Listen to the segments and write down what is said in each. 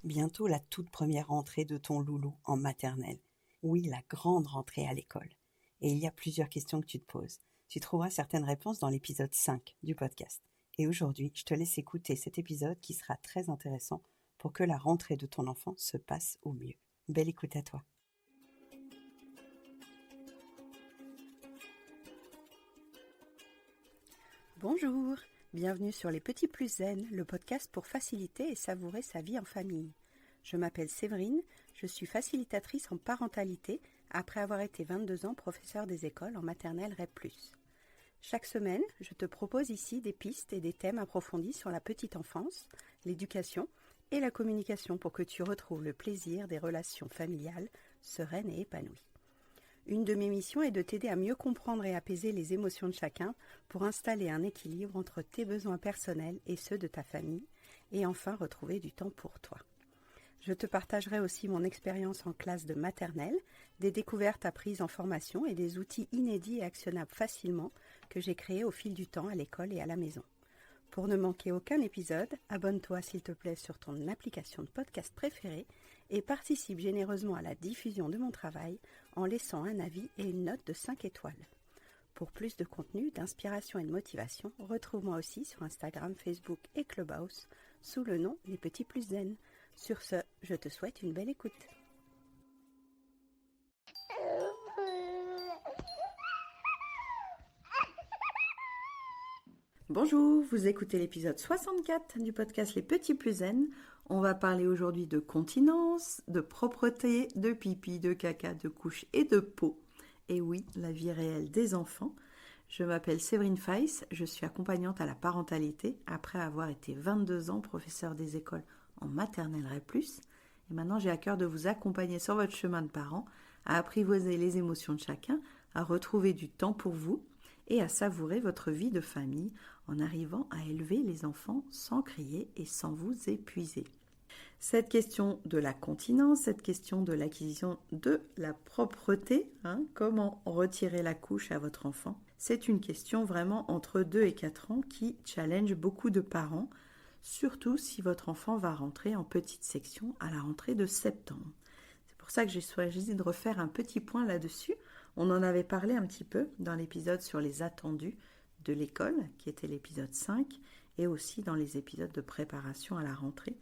Bientôt la toute première rentrée de ton loulou en maternelle. Oui, la grande rentrée à l'école. Et il y a plusieurs questions que tu te poses. Tu trouveras certaines réponses dans l'épisode 5 du podcast. Et aujourd'hui, je te laisse écouter cet épisode qui sera très intéressant pour que la rentrée de ton enfant se passe au mieux. Belle écoute à toi. Bonjour, bienvenue sur Les Petits Plus Zen, le podcast pour faciliter et savourer sa vie en famille. Je m'appelle Séverine, je suis facilitatrice en parentalité après avoir été 22 ans professeure des écoles en maternelle REP+. Chaque semaine, je te propose ici des pistes et des thèmes approfondis sur la petite enfance, l'éducation et la communication pour que tu retrouves le plaisir des relations familiales sereines et épanouies. Une de mes missions est de t'aider à mieux comprendre et apaiser les émotions de chacun pour installer un équilibre entre tes besoins personnels et ceux de ta famille et enfin retrouver du temps pour toi. Je te partagerai aussi mon expérience en classe de maternelle, des découvertes apprises en formation et des outils inédits et actionnables facilement que j'ai créés au fil du temps à l'école et à la maison. Pour ne manquer aucun épisode, abonne-toi s'il te plaît sur ton application de podcast préférée et participe généreusement à la diffusion de mon travail en laissant un avis et une note de 5 étoiles. Pour plus de contenu, d'inspiration et de motivation, retrouve-moi aussi sur Instagram, Facebook et Clubhouse sous le nom Les Petits Plus Zen. Sur ce, je te souhaite une belle écoute. Bonjour, vous écoutez l'épisode 64 du podcast Les Petits Plus Zen. On va parler aujourd'hui de continence, de propreté, de pipi, de caca, de couche et de peau. Et oui, la vie réelle des enfants. Je m'appelle Séverine Feiss, je suis accompagnante à la parentalité après avoir été 22 ans professeure des écoles en maternelle REP+. Et maintenant, j'ai à cœur de vous accompagner sur votre chemin de parent, à apprivoiser les émotions de chacun, à retrouver du temps pour vous et à savourer votre vie de famille en arrivant à élever les enfants sans crier et sans vous épuiser. Cette question de la continence, cette question de l'acquisition de la propreté, comment retirer la couche à votre enfant, c'est une question vraiment entre 2 et 4 ans qui challenge beaucoup de parents, surtout si votre enfant va rentrer en petite section à la rentrée de septembre. C'est pour ça que j'ai choisi de refaire un petit point là-dessus. On en avait parlé un petit peu dans l'épisode sur les attendus de l'école, qui était l'épisode 5, et aussi dans les épisodes de préparation à la rentrée.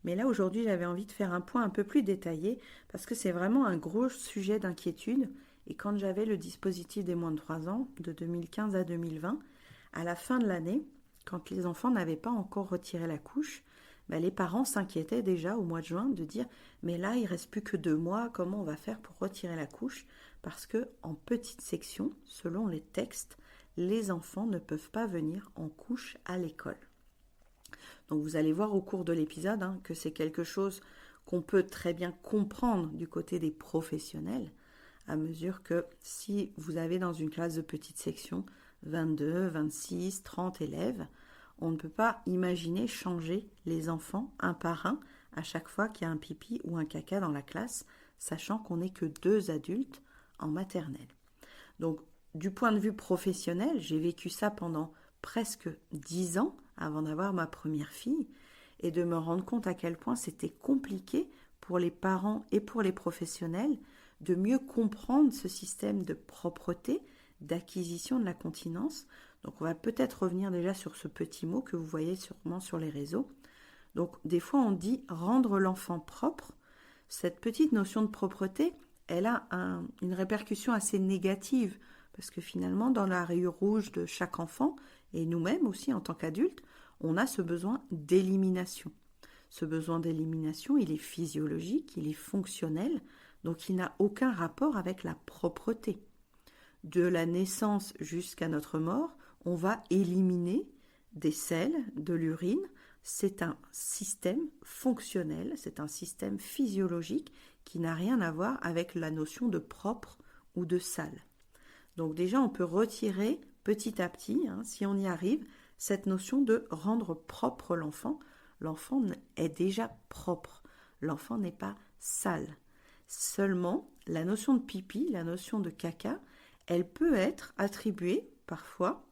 Mais là, aujourd'hui, j'avais envie de faire un point un peu plus détaillé, parce que c'est vraiment un gros sujet d'inquiétude. Et quand j'avais le dispositif des moins de 3 ans, de 2015 à 2020, à la fin de l'année, quand les enfants n'avaient pas encore retiré la couche, les parents s'inquiétaient déjà au mois de juin de dire « mais là, il ne reste plus que 2 mois, comment on va faire pour retirer la couche ?» Parce qu'en petite section, selon les textes, les enfants ne peuvent pas venir en couche à l'école. Donc vous allez voir au cours de l'épisode que c'est quelque chose qu'on peut très bien comprendre du côté des professionnels, à mesure que si vous avez dans une classe de petite section 22, 26, 30 élèves, on ne peut pas imaginer changer les enfants un par un à chaque fois qu'il y a un pipi ou un caca dans la classe, sachant qu'on n'est que 2 adultes en maternelle. Donc, du point de vue professionnel, j'ai vécu ça pendant presque 10 ans avant d'avoir ma première fille et de me rendre compte à quel point c'était compliqué pour les parents et pour les professionnels de mieux comprendre ce système de propreté, d'acquisition de la continence. Donc, on va peut-être revenir déjà sur ce petit mot que vous voyez sûrement sur les réseaux. Donc, des fois, on dit rendre l'enfant propre. Cette petite notion de propreté, elle a une répercussion assez négative parce que finalement, dans la rayure rouge de chaque enfant, et nous-mêmes aussi en tant qu'adultes, on a ce besoin d'élimination. Ce besoin d'élimination, il est physiologique, il est fonctionnel, donc il n'a aucun rapport avec la propreté. De la naissance jusqu'à notre mort, on va éliminer des selles, de l'urine. C'est un système fonctionnel, c'est un système physiologique qui n'a rien à voir avec la notion de propre ou de sale. Donc déjà, on peut retirer petit à petit, si on y arrive, cette notion de rendre propre l'enfant. L'enfant est déjà propre, l'enfant n'est pas sale. Seulement, la notion de pipi, la notion de caca, elle peut être attribuée parfois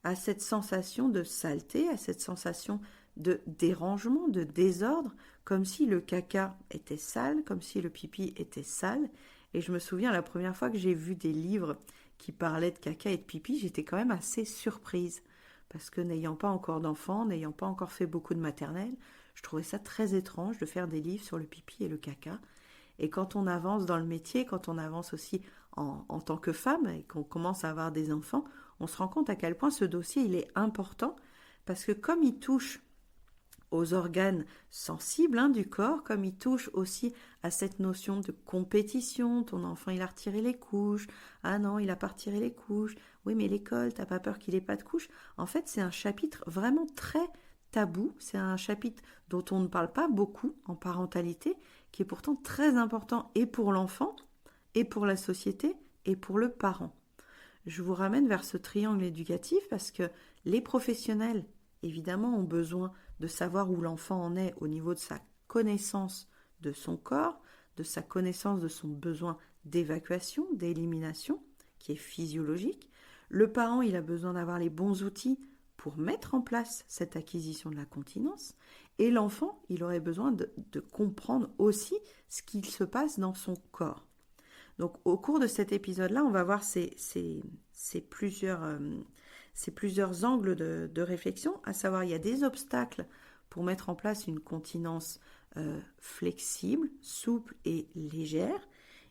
à cette sensation de saleté, à cette sensation de dérangement, de désordre comme si le caca était sale, comme si le pipi était sale. Et je me souviens, la première fois que j'ai vu des livres qui parlaient de caca et de pipi, j'étais quand même assez surprise. Parce que n'ayant pas encore d'enfants, n'ayant pas encore fait beaucoup de maternelle, je trouvais ça très étrange de faire des livres sur le pipi et le caca. Et quand on avance dans le métier, quand on avance aussi en tant que femme et qu'on commence à avoir des enfants, on se rend compte à quel point ce dossier il est important parce que comme il touche aux organes sensibles du corps, comme il touche aussi à cette notion de compétition, ton enfant il a retiré les couches, ah non il a pas retiré les couches, oui mais l'école, t'as pas peur qu'il ait pas de couches, en fait c'est un chapitre vraiment très tabou, c'est un chapitre dont on ne parle pas beaucoup en parentalité, qui est pourtant très important et pour l'enfant, et pour la société, et pour le parent. Je vous ramène vers ce triangle éducatif parce que les professionnels, évidemment, ont besoin de savoir où l'enfant en est au niveau de sa connaissance de son corps, de sa connaissance de son besoin d'évacuation, d'élimination, qui est physiologique. Le parent, il a besoin d'avoir les bons outils pour mettre en place cette acquisition de la continence. Et l'enfant, il aurait besoin de comprendre aussi ce qu'il se passe dans son corps. Donc au cours de cet épisode-là, on va voir ces plusieurs angles de réflexion, à savoir il y a des obstacles pour mettre en place une continence flexible, souple et légère.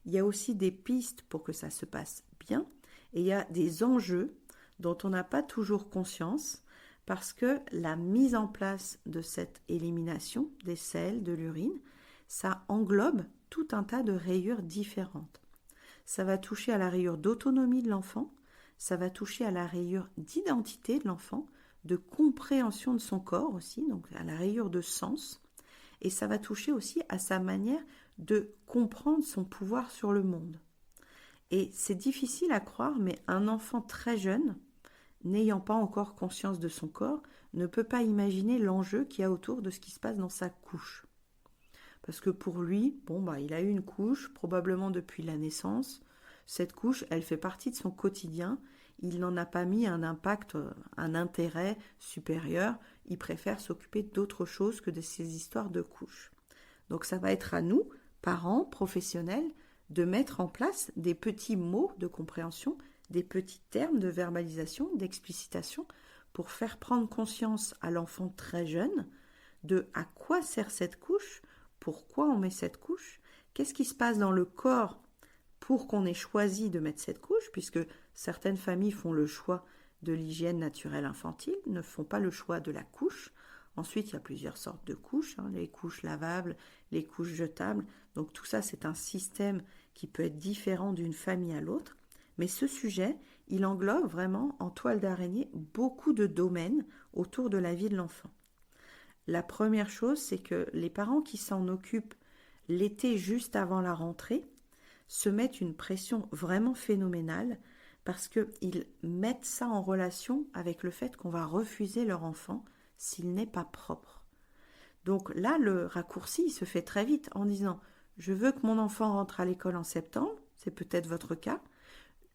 Il y a aussi des pistes pour que ça se passe bien. Et il y a des enjeux dont on n'a pas toujours conscience parce que la mise en place de cette élimination des selles, de l'urine, ça englobe tout un tas de rayures différentes. Ça va toucher à la rayure d'autonomie de l'enfant, ça va toucher à la rayure d'identité de l'enfant, de compréhension de son corps aussi, donc à la rayure de sens, et ça va toucher aussi à sa manière de comprendre son pouvoir sur le monde. Et c'est difficile à croire, mais un enfant très jeune, n'ayant pas encore conscience de son corps, ne peut pas imaginer l'enjeu qu'il y a autour de ce qui se passe dans sa couche. Parce que pour lui, il a eu une couche, probablement depuis la naissance. Cette couche, elle fait partie de son quotidien. Il n'en a pas mis un impact, un intérêt supérieur. Il préfère s'occuper d'autre chose que de ces histoires de couches. Donc ça va être à nous, parents, professionnels, de mettre en place des petits mots de compréhension, des petits termes de verbalisation, d'explicitation, pour faire prendre conscience à l'enfant très jeune de à quoi sert cette couche, pourquoi on met cette couche, qu'est-ce qui se passe dans le corps pour qu'on ait choisi de mettre cette couche, puisque certaines familles font le choix de l'hygiène naturelle infantile, ne font pas le choix de la couche. Ensuite, il y a plusieurs sortes de couches, les couches lavables, les couches jetables. Donc tout ça, c'est un système qui peut être différent d'une famille à l'autre. Mais ce sujet, il englobe vraiment en toile d'araignée beaucoup de domaines autour de la vie de l'enfant. La première chose, c'est que les parents qui s'en occupent l'été juste avant la rentrée se mettent une pression vraiment phénoménale parce qu'ils mettent ça en relation avec le fait qu'on va refuser leur enfant s'il n'est pas propre. Donc là, le raccourci il se fait très vite en disant « Je veux que mon enfant rentre à l'école en septembre », c'est peut-être votre cas.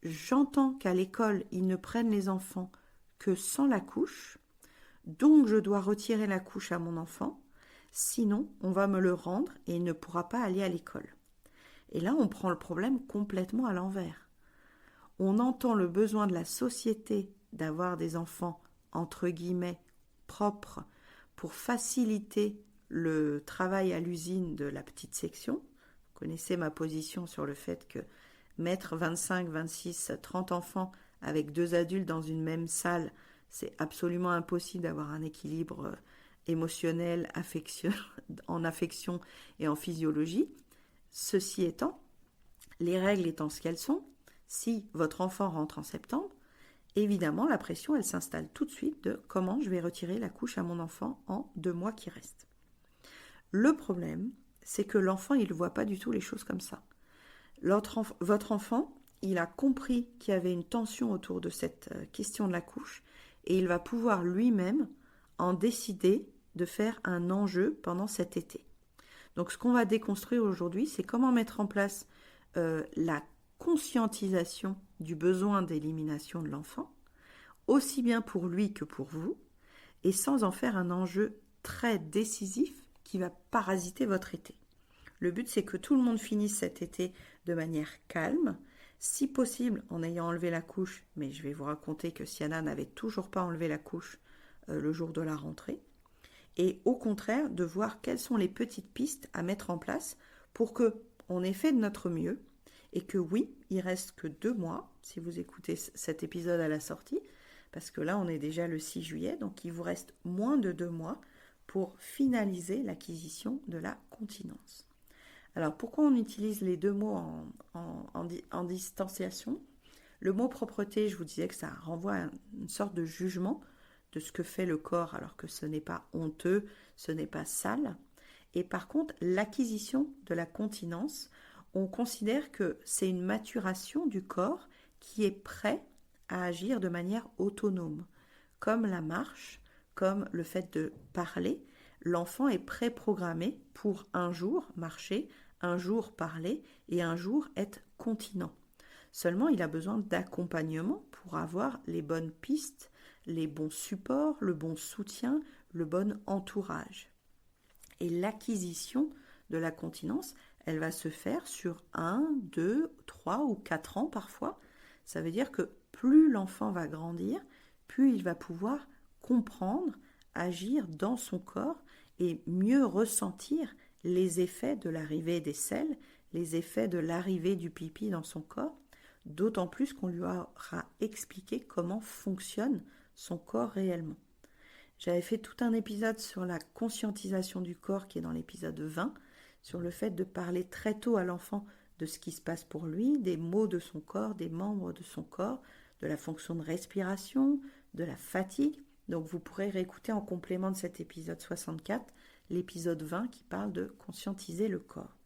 J'entends qu'à l'école, ils ne prennent les enfants que sans la couche. Donc, je dois retirer la couche à mon enfant, sinon on va me le rendre et il ne pourra pas aller à l'école. Et là, on prend le problème complètement à l'envers. On entend le besoin de la société d'avoir des enfants, entre guillemets, propres, pour faciliter le travail à l'usine de la petite section. Vous connaissez ma position sur le fait que mettre 25, 26, 30 enfants avec 2 adultes dans une même salle, c'est absolument impossible d'avoir un équilibre émotionnel, en affection et en physiologie. Ceci étant, les règles étant ce qu'elles sont, si votre enfant rentre en septembre, évidemment, la pression, elle s'installe tout de suite de comment je vais retirer la couche à mon enfant en 2 mois qui restent. Le problème, c'est que l'enfant, il ne voit pas du tout les choses comme ça. Votre enfant, il a compris qu'il y avait une tension autour de cette question de la couche et il va pouvoir lui-même en décider de faire un enjeu pendant cet été. Donc ce qu'on va déconstruire aujourd'hui, c'est comment mettre en place la conscientisation du besoin d'élimination de l'enfant, aussi bien pour lui que pour vous, et sans en faire un enjeu très décisif qui va parasiter votre été. Le but, c'est que tout le monde finisse cet été de manière calme, si possible en ayant enlevé la couche, mais je vais vous raconter que Sienna n'avait toujours pas enlevé la couche le jour de la rentrée, et au contraire de voir quelles sont les petites pistes à mettre en place pour que on ait fait de notre mieux, et que oui, il reste que 2 mois, si vous écoutez cet épisode à la sortie, parce que là on est déjà le 6 juillet, donc il vous reste moins de 2 mois pour finaliser l'acquisition de la continence. Alors pourquoi on utilise les 2 mots en distanciation? Le mot propreté, je vous disais que ça renvoie à une sorte de jugement de ce que fait le corps, alors que ce n'est pas honteux, ce n'est pas sale. Et par contre, l'acquisition de la continence, on considère que c'est une maturation du corps qui est prêt à agir de manière autonome. Comme la marche, comme le fait de parler, l'enfant est préprogrammé pour un jour marcher, un jour parler et un jour être continent. Seulement, il a besoin d'accompagnement pour avoir les bonnes pistes, les bons supports, le bon soutien, le bon entourage. Et l'acquisition de la continence, elle va se faire sur 1, 2, 3 ou 4 ans parfois. Ça veut dire que plus l'enfant va grandir, plus il va pouvoir comprendre, agir dans son corps et mieux ressentir les effets de l'arrivée des selles, les effets de l'arrivée du pipi dans son corps, d'autant plus qu'on lui aura expliqué comment fonctionne son corps réellement. J'avais fait tout un épisode sur la conscientisation du corps qui est dans l'épisode 20, sur le fait de parler très tôt à l'enfant de ce qui se passe pour lui, des maux de son corps, des membres de son corps, de la fonction de respiration, de la fatigue. Donc vous pourrez réécouter en complément de cet épisode 64, l'épisode 20 qui parle de conscientiser le corps.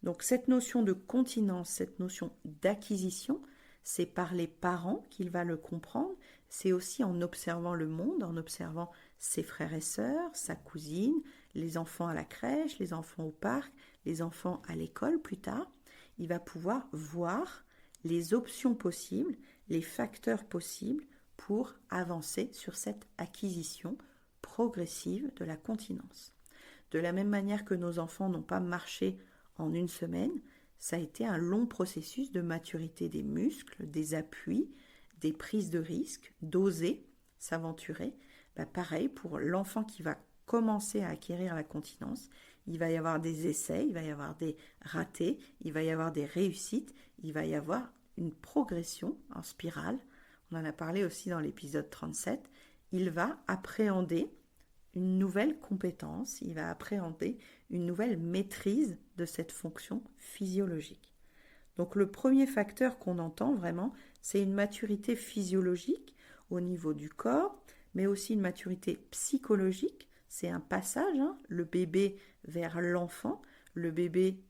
Donc cette notion de continence, cette notion d'acquisition, c'est par les parents qu'il va le comprendre, c'est aussi en observant le monde, en observant ses frères et sœurs, sa cousine, les enfants à la crèche, les enfants au parc, les enfants à l'école plus tard. Il va pouvoir voir les options possibles, les facteurs possibles pour avancer sur cette acquisition progressive de la continence. De la même manière que nos enfants n'ont pas marché en une semaine, ça a été un long processus de maturité des muscles, des appuis, des prises de risques, d'oser s'aventurer. Pareil, pour l'enfant qui va commencer à acquérir la continence, il va y avoir des essais, il va y avoir des ratés, il va y avoir des réussites, il va y avoir une progression en spirale. On en a parlé aussi dans l'épisode 37. Il va appréhender une nouvelle compétence, il va appréhender une nouvelle maîtrise de cette fonction physiologique. Donc le premier facteur qu'on entend vraiment, c'est une maturité physiologique au niveau du corps, mais aussi une maturité psychologique. C'est un passage, le bébé vers l'enfant. Le bébé,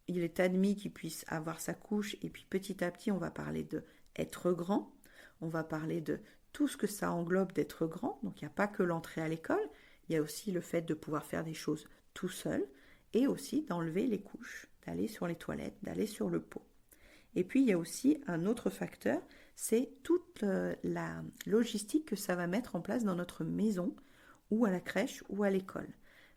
il est admis qu'il puisse avoir sa couche, et puis petit à petit, on va parler de être grand, on va parler de tout ce que ça englobe d'être grand. Donc il n'y a pas que l'entrée à l'école, il y a aussi le fait de pouvoir faire des choses tout seul, et aussi d'enlever les couches, d'aller sur les toilettes, d'aller sur le pot. Et puis il y a aussi un autre facteur, c'est toute la logistique que ça va mettre en place dans notre maison, ou à la crèche, ou à l'école.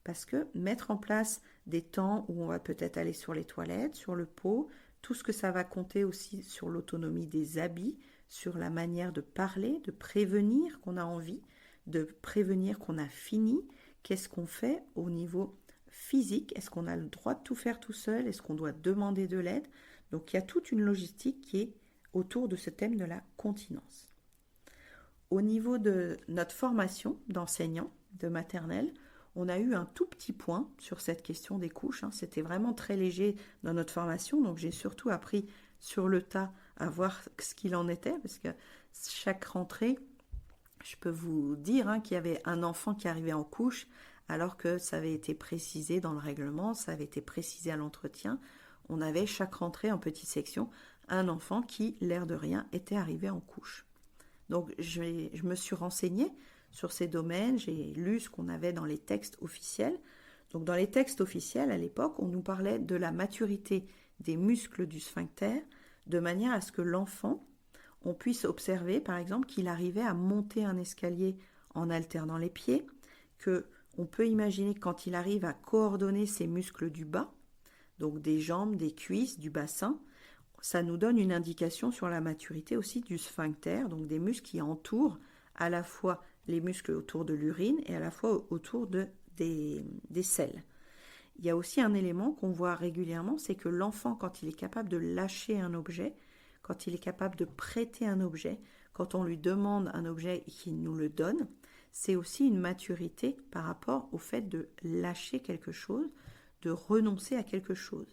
Parce que mettre en place des temps où on va peut-être aller sur les toilettes, sur le pot, tout ce que ça va compter aussi sur l'autonomie des habits, sur la manière de parler, de prévenir qu'on a envie, de prévenir qu'on a fini, qu'est-ce qu'on fait au niveau physique, est-ce qu'on a le droit de tout faire tout seul, est-ce qu'on doit demander de l'aide. Donc il y a toute une logistique qui est autour de ce thème de la continence. Au niveau de notre formation d'enseignant de maternelle, on a eu un tout petit point sur cette question des couches. C'était vraiment très léger dans notre formation, donc j'ai surtout appris sur le tas à voir ce qu'il en était, parce que chaque rentrée, je peux vous dire qu'il y avait un enfant qui arrivait en couche, alors que ça avait été précisé dans le règlement, ça avait été précisé à l'entretien. On avait chaque rentrée en petite section un enfant qui, l'air de rien, était arrivé en couche. Donc je me suis renseignée sur ces domaines, j'ai lu ce qu'on avait dans les textes officiels. Donc dans les textes officiels, à l'époque, on nous parlait de la maturité des muscles du sphincter, de manière à ce que l'enfant, on puisse observer, par exemple, qu'il arrivait à monter un escalier en alternant les pieds, qu'on On peut imaginer que quand il arrive à coordonner ses muscles du bas, donc des jambes, des cuisses, du bassin, ça nous donne une indication sur la maturité aussi du sphincter, donc des muscles qui entourent à la fois les muscles autour de l'urine et à la fois autour des selles. Il y a aussi un élément qu'on voit régulièrement, c'est que l'enfant, quand il est capable de lâcher un objet, quand il est capable de prêter un objet, quand on lui demande un objet et qu'il nous le donne, c'est aussi une maturité par rapport au fait de lâcher quelque chose, de renoncer à quelque chose.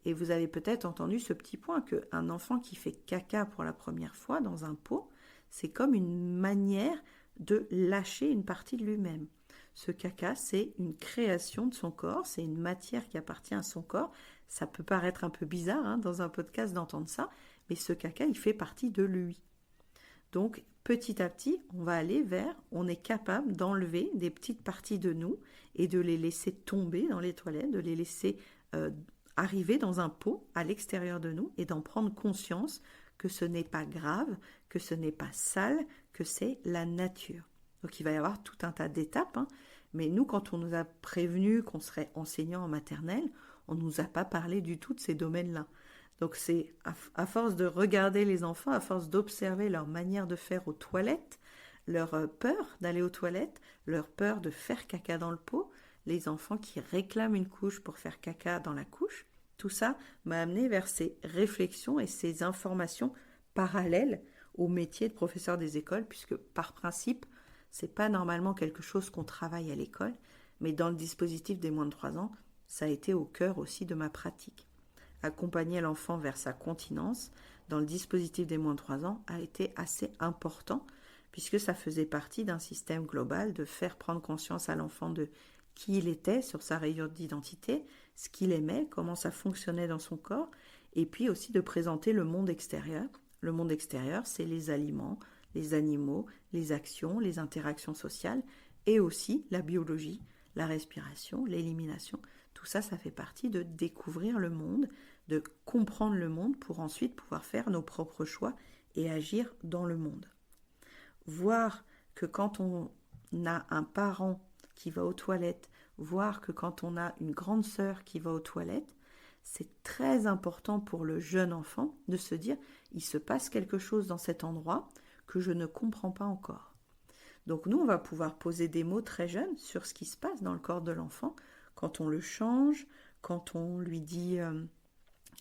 Et vous avez peut-être entendu ce petit point qu'un enfant qui fait caca pour la première fois dans un pot, c'est comme une manière de lâcher une partie de lui-même. Ce caca, c'est une création de son corps, c'est une matière qui appartient à son corps. Ça peut paraître un peu bizarre dans un podcast d'entendre ça, mais ce caca, il fait partie de lui. Donc, petit à petit, on va aller on est capable d'enlever des petites parties de nous et de les laisser tomber dans les toilettes, de les laisser arriver dans un pot à l'extérieur de nous et d'en prendre conscience que ce n'est pas grave, que ce n'est pas sale, que c'est la nature. Donc il va y avoir tout un tas d'étapes, mais nous, quand on nous a prévenu qu'on serait enseignant en maternelle, on ne nous a pas parlé du tout de ces domaines-là. Donc c'est à force de regarder les enfants, à force d'observer leur manière de faire aux toilettes, leur peur d'aller aux toilettes, leur peur de faire caca dans le pot, les enfants qui réclament une couche pour faire caca dans la couche, tout ça m'a amené vers ces réflexions et ces informations parallèles au métier de professeur des écoles, puisque par principe, c'est pas normalement quelque chose qu'on travaille à l'école, mais dans le dispositif des moins de 3 ans, ça a été au cœur aussi de ma pratique. Accompagner l'enfant vers sa continence dans le dispositif des moins de 3 ans a été assez important, puisque ça faisait partie d'un système global de faire prendre conscience à l'enfant de qui il était sur sa rayure d'identité, ce qu'il aimait, comment ça fonctionnait dans son corps, et puis aussi de présenter le monde extérieur. Le monde extérieur, c'est les aliments, les animaux, les actions, les interactions sociales, et aussi la biologie, la respiration, l'élimination. Tout ça, ça fait partie de découvrir le monde, de comprendre le monde pour ensuite pouvoir faire nos propres choix et agir dans le monde. Voir que quand on a un parent qui va aux toilettes, voir que quand on a une grande sœur qui va aux toilettes, c'est très important pour le jeune enfant de se dire il se passe quelque chose dans cet endroit que je ne comprends pas encore. Donc nous, on va pouvoir poser des mots très jeunes sur ce qui se passe dans le corps de l'enfant quand on le change, quand on lui dit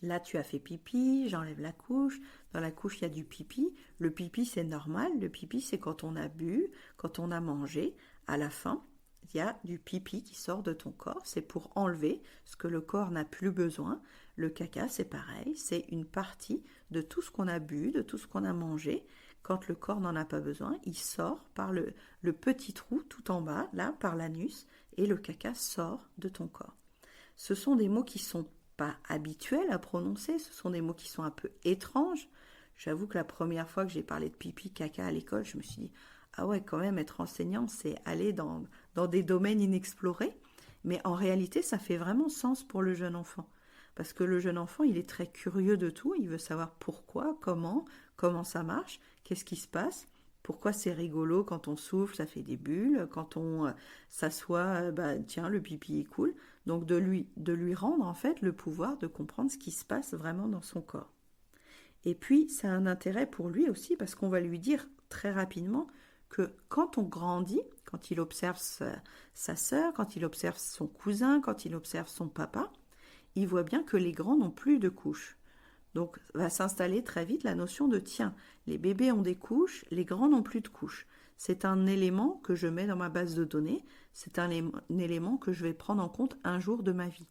là tu as fait pipi, j'enlève la couche, dans la couche il y a du pipi. Le pipi c'est normal, le pipi c'est quand on a bu, quand on a mangé, à la fin il y a du pipi qui sort de ton corps, c'est pour enlever ce que le corps n'a plus besoin. Le caca, c'est pareil, c'est une partie de tout ce qu'on a bu, de tout ce qu'on a mangé. Quand le corps n'en a pas besoin, il sort par le petit trou tout en bas, là, par l'anus, et le caca sort de ton corps. Ce sont des mots qui ne sont pas habituels à prononcer, ce sont des mots qui sont un peu étranges. J'avoue que la première fois que j'ai parlé de pipi, caca à l'école, je me suis dit ah ouais, quand même, être enseignant, c'est aller dans des domaines inexplorés. Mais en réalité, ça fait vraiment sens pour le jeune enfant. Parce que le jeune enfant, il est très curieux de tout. Il veut savoir pourquoi, comment ça marche, qu'est-ce qui se passe, pourquoi c'est rigolo quand on souffle, ça fait des bulles, quand on s'assoit, tiens, le pipi est cool. Donc de lui rendre en fait le pouvoir de comprendre ce qui se passe vraiment dans son corps. Et puis, ça a un intérêt pour lui aussi parce qu'on va lui dire très rapidement que quand on grandit, quand il observe sa sœur, quand il observe son cousin, quand il observe son papa, il voit bien que les grands n'ont plus de couches. Donc va s'installer très vite la notion de tiens, les bébés ont des couches, les grands n'ont plus de couches. C'est un élément que je mets dans ma base de données, c'est un élément que je vais prendre en compte un jour de ma vie.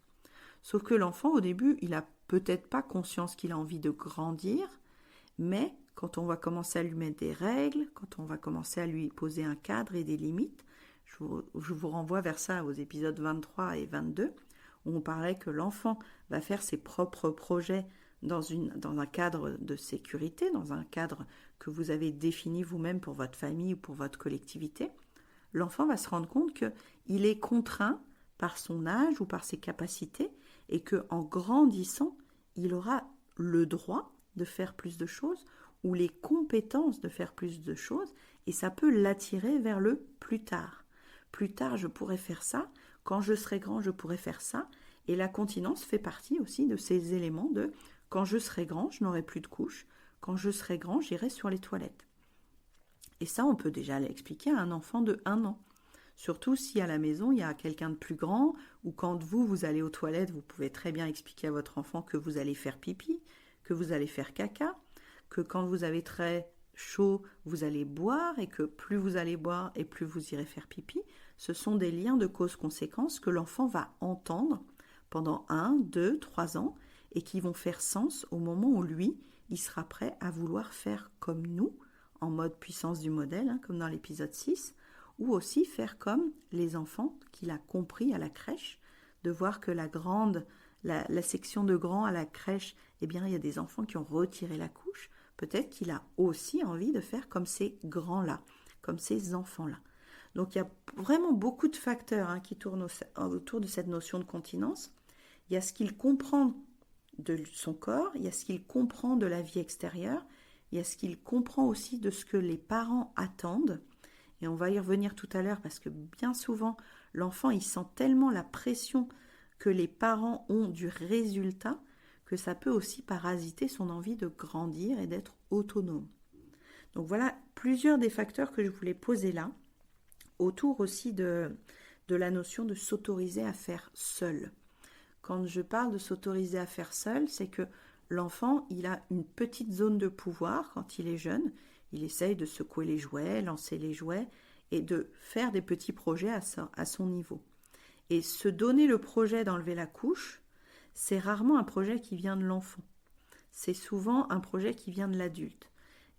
Sauf que l'enfant, au début, il n'a peut-être pas conscience qu'il a envie de grandir, mais quand on va commencer à lui mettre des règles, quand on va commencer à lui poser un cadre et des limites, je vous renvoie vers ça aux épisodes 23 et 22, où on parlait que l'enfant va faire ses propres projets dans un cadre de sécurité, dans un cadre que vous avez défini vous-même pour votre famille ou pour votre collectivité. L'enfant va se rendre compte qu'il est contraint par son âge ou par ses capacités et qu'en grandissant, il aura le droit de faire plus de choses ou les compétences de faire plus de choses et ça peut l'attirer vers le plus tard. plus tard je pourrais faire ça, quand je serai grand je pourrais faire ça. Et la continence fait partie aussi de ces éléments de quand je serai grand, je n'aurai plus de couches, quand je serai grand, j'irai sur les toilettes. Et ça, on peut déjà l'expliquer à un enfant de 1 an. Surtout si à la maison, il y a quelqu'un de plus grand, ou quand vous allez aux toilettes, vous pouvez très bien expliquer à votre enfant que vous allez faire pipi, que vous allez faire caca, que quand vous avez très chaud, vous allez boire, et que plus vous allez boire et plus vous irez faire pipi. Ce sont des liens de cause-conséquence que l'enfant va entendre pendant 1, 2, 3 ans, et qui vont faire sens au moment où lui, il sera prêt à vouloir faire comme nous, en mode puissance du modèle, comme dans l'épisode 6, ou aussi faire comme les enfants qu'il a compris à la crèche, de voir que la section de grands à la crèche, eh bien, il y a des enfants qui ont retiré la couche. Peut-être qu'il a aussi envie de faire comme ces grands-là, comme ces enfants-là. Donc, il y a vraiment beaucoup de facteurs qui tournent autour de cette notion de continence. Il y a ce qu'il comprend de son corps, il y a ce qu'il comprend de la vie extérieure, il y a ce qu'il comprend aussi de ce que les parents attendent. Et on va y revenir tout à l'heure parce que bien souvent, l'enfant, il sent tellement la pression que les parents ont du résultat que ça peut aussi parasiter son envie de grandir et d'être autonome. Donc voilà plusieurs des facteurs que je voulais poser là, autour aussi de la notion de s'autoriser à faire seul. Quand je parle de s'autoriser à faire seul, c'est que l'enfant, il a une petite zone de pouvoir quand il est jeune. Il essaye de secouer les jouets, lancer les jouets et de faire des petits projets à son niveau. Et se donner le projet d'enlever la couche, c'est rarement un projet qui vient de l'enfant. C'est souvent un projet qui vient de l'adulte.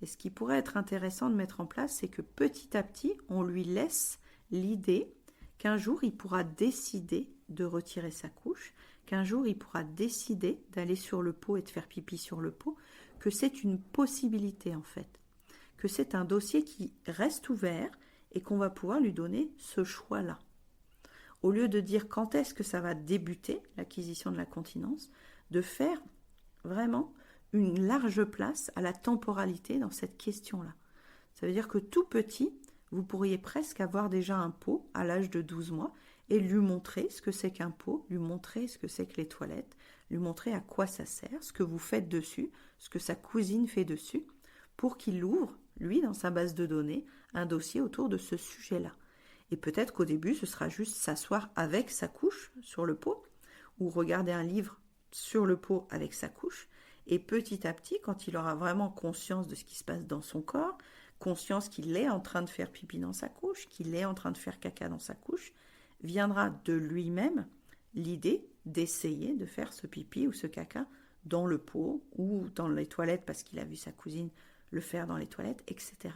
Et ce qui pourrait être intéressant de mettre en place, c'est que petit à petit, on lui laisse l'idée qu'un jour, il pourra décider de retirer sa couche, qu'un jour, il pourra décider d'aller sur le pot et de faire pipi sur le pot, que c'est une possibilité en fait, que c'est un dossier qui reste ouvert et qu'on va pouvoir lui donner ce choix-là. Au lieu de dire quand est-ce que ça va débuter, l'acquisition de la continence, de faire vraiment une large place à la temporalité dans cette question-là. Ça veut dire que tout petit, vous pourriez presque avoir déjà un pot à l'âge de 12 mois et lui montrer ce que c'est qu'un pot, lui montrer ce que c'est que les toilettes, lui montrer à quoi ça sert, ce que vous faites dessus, ce que sa cousine fait dessus, pour qu'il ouvre, lui, dans sa base de données, un dossier autour de ce sujet-là. Et peut-être qu'au début, ce sera juste s'asseoir avec sa couche sur le pot, ou regarder un livre sur le pot avec sa couche, et petit à petit, quand il aura vraiment conscience de ce qui se passe dans son corps, conscience qu'il est en train de faire pipi dans sa couche, qu'il est en train de faire caca dans sa couche, viendra de lui-même l'idée d'essayer de faire ce pipi ou ce caca dans le pot ou dans les toilettes parce qu'il a vu sa cousine le faire dans les toilettes, etc.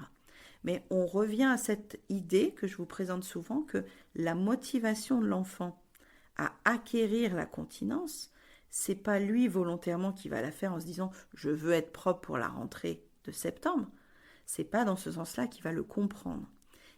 Mais on revient à cette idée que je vous présente souvent que la motivation de l'enfant à acquérir la continence, c'est pas lui volontairement qui va la faire en se disant je veux être propre pour la rentrée de septembre. C'est pas dans ce sens-là qu'il va le comprendre.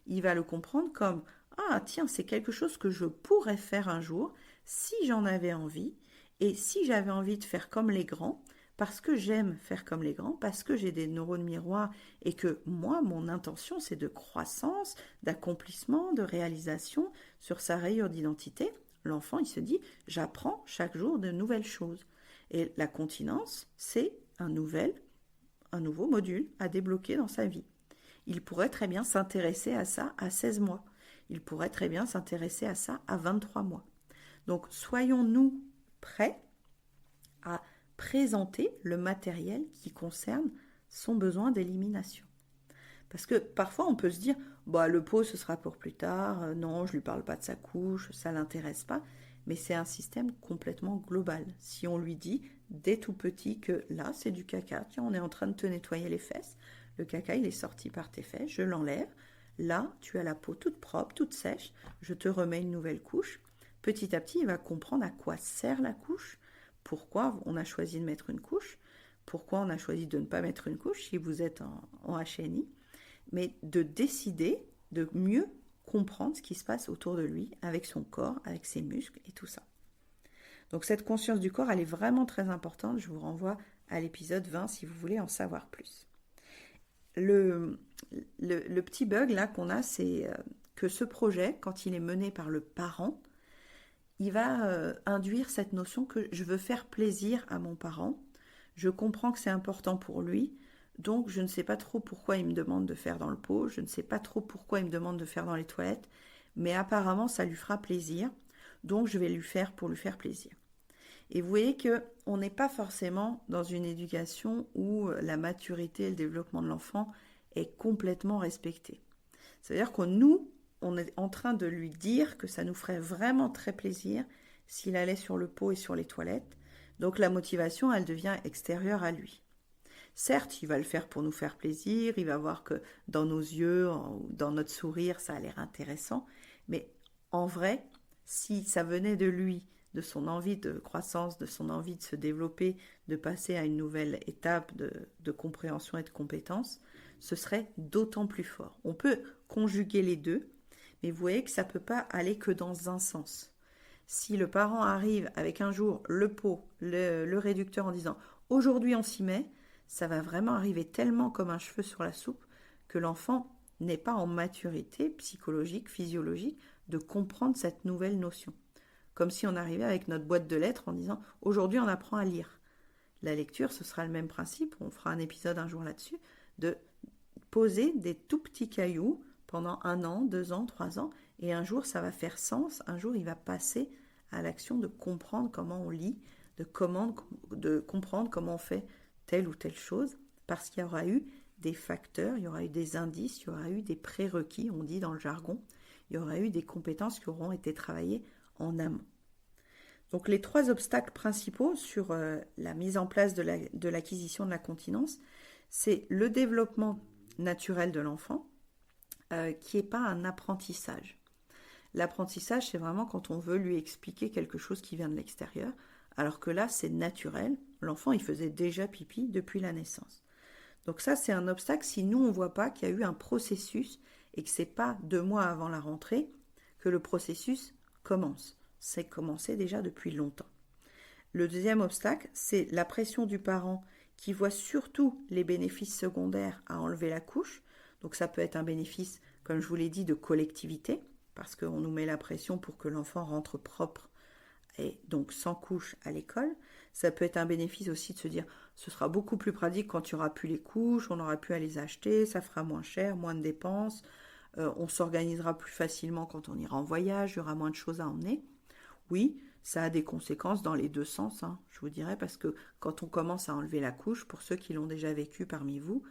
Il va le comprendre comme ah tiens, c'est quelque chose que je pourrais faire un jour si j'en avais envie et si j'avais envie de faire comme les grands, parce que j'aime faire comme les grands, parce que j'ai des neurones miroirs et que moi, mon intention, c'est de croissance, d'accomplissement, de réalisation sur sa rayure d'identité. L'enfant, il se dit, j'apprends chaque jour de nouvelles choses. Et la continence, c'est un nouveau module à débloquer dans sa vie. Il pourrait très bien s'intéresser à ça à 16 mois. Il pourrait très bien s'intéresser à ça à 23 mois. Donc, soyons-nous prêts à présenter le matériel qui concerne son besoin d'élimination. Parce que parfois, on peut se dire, le pot, ce sera pour plus tard, non, je ne lui parle pas de sa couche, ça ne l'intéresse pas. Mais c'est un système complètement global. Si on lui dit, dès tout petit, que là, c'est du caca, tiens, on est en train de te nettoyer les fesses, le caca, il est sorti par tes fesses, je l'enlève, là, tu as la peau toute propre, toute sèche, je te remets une nouvelle couche. Petit à petit, il va comprendre à quoi sert la couche, pourquoi on a choisi de mettre une couche, pourquoi on a choisi de ne pas mettre une couche si vous êtes en HNI, mais de décider de mieux comprendre ce qui se passe autour de lui, avec son corps, avec ses muscles et tout ça. Donc cette conscience du corps, elle est vraiment très importante. Je vous renvoie à l'épisode 20 si vous voulez en savoir plus. Le petit bug là qu'on a, c'est que ce projet, quand il est mené par le parent, il va induire cette notion que je veux faire plaisir à mon parent. Je comprends que c'est important pour lui, donc je ne sais pas trop pourquoi il me demande de faire dans le pot, je ne sais pas trop pourquoi il me demande de faire dans les toilettes, mais apparemment ça lui fera plaisir, donc je vais lui faire pour lui faire plaisir. Et vous voyez qu'on n'est pas forcément dans une éducation où la maturité et le développement de l'enfant est complètement respecté. C'est-à-dire que nous, on est en train de lui dire que ça nous ferait vraiment très plaisir s'il allait sur le pot et sur les toilettes. Donc la motivation, elle devient extérieure à lui. Certes, il va le faire pour nous faire plaisir, il va voir que dans nos yeux, dans notre sourire, ça a l'air intéressant, mais en vrai, si ça venait de lui, de son envie de croissance, de son envie de se développer, de passer à une nouvelle étape de compréhension et de compétence, ce serait d'autant plus fort. On peut conjuguer les deux, mais vous voyez que ça ne peut pas aller que dans un sens. Si le parent arrive avec un jour le pot, le réducteur en disant « aujourd'hui on s'y met », ça va vraiment arriver tellement comme un cheveu sur la soupe que l'enfant n'est pas en maturité psychologique, physiologique, de comprendre cette nouvelle notion. Comme si on arrivait avec notre boîte de lettres en disant « aujourd'hui on apprend à lire ». La lecture, ce sera le même principe, on fera un épisode un jour là-dessus, de poser des tout petits cailloux pendant 1 an, 2 ans, 3 ans, et un jour ça va faire sens, un jour il va passer à l'action de comprendre comment on lit, de comprendre comment on fait telle ou telle chose, parce qu'il y aura eu des facteurs, il y aura eu des indices, il y aura eu des prérequis, on dit dans le jargon, il y aura eu des compétences qui auront été travaillées en amont. Donc les 3 obstacles principaux sur la mise en place de l'acquisition de la continence, c'est le développement naturel de l'enfant, qui n'est pas un apprentissage. L'apprentissage, c'est vraiment quand on veut lui expliquer quelque chose qui vient de l'extérieur, alors que là, c'est naturel. L'enfant, il faisait déjà pipi depuis la naissance. Donc ça, c'est un obstacle si nous, on ne voit pas qu'il y a eu un processus et que ce n'est pas 2 mois avant la rentrée que le processus commence. C'est commencé déjà depuis longtemps. Le deuxième obstacle, c'est la pression du parent qui voit surtout les bénéfices secondaires à enlever la couche. Donc ça peut être un bénéfice, comme je vous l'ai dit, de collectivité, parce qu'on nous met la pression pour que l'enfant rentre propre et donc sans couche à l'école. Ça peut être un bénéfice aussi de se dire ce sera beaucoup plus pratique quand il n'y aura plus les couches, on aura pu à les acheter, ça fera moins cher, moins de dépenses, on s'organisera plus facilement quand on ira en voyage, il y aura moins de choses à emmener. Oui, ça a des conséquences dans les 2 sens, je vous dirais, parce que quand on commence à enlever la couche, pour ceux qui l'ont déjà vécu parmi vous,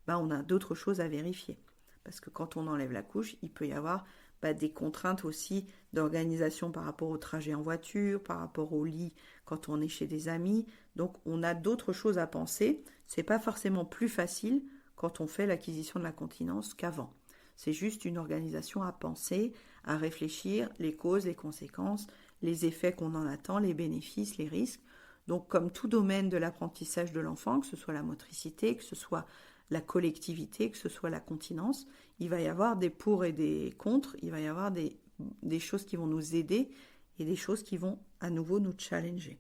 on a d'autres choses à vérifier. Parce que quand on enlève la couche, il peut y avoir des contraintes aussi d'organisation par rapport au trajet en voiture, par rapport au lit quand on est chez des amis. Donc on a d'autres choses à penser. C'est pas forcément plus facile quand on fait l'acquisition de la continence qu'avant. C'est juste une organisation à penser, à réfléchir, les causes, les conséquences, les effets qu'on en attend, les bénéfices, les risques. Donc comme tout domaine de l'apprentissage de l'enfant, que ce soit la motricité, que ce soit la collectivité, que ce soit la continence, il va y avoir des pour et des contre, il va y avoir des choses qui vont nous aider et des choses qui vont à nouveau nous challenger.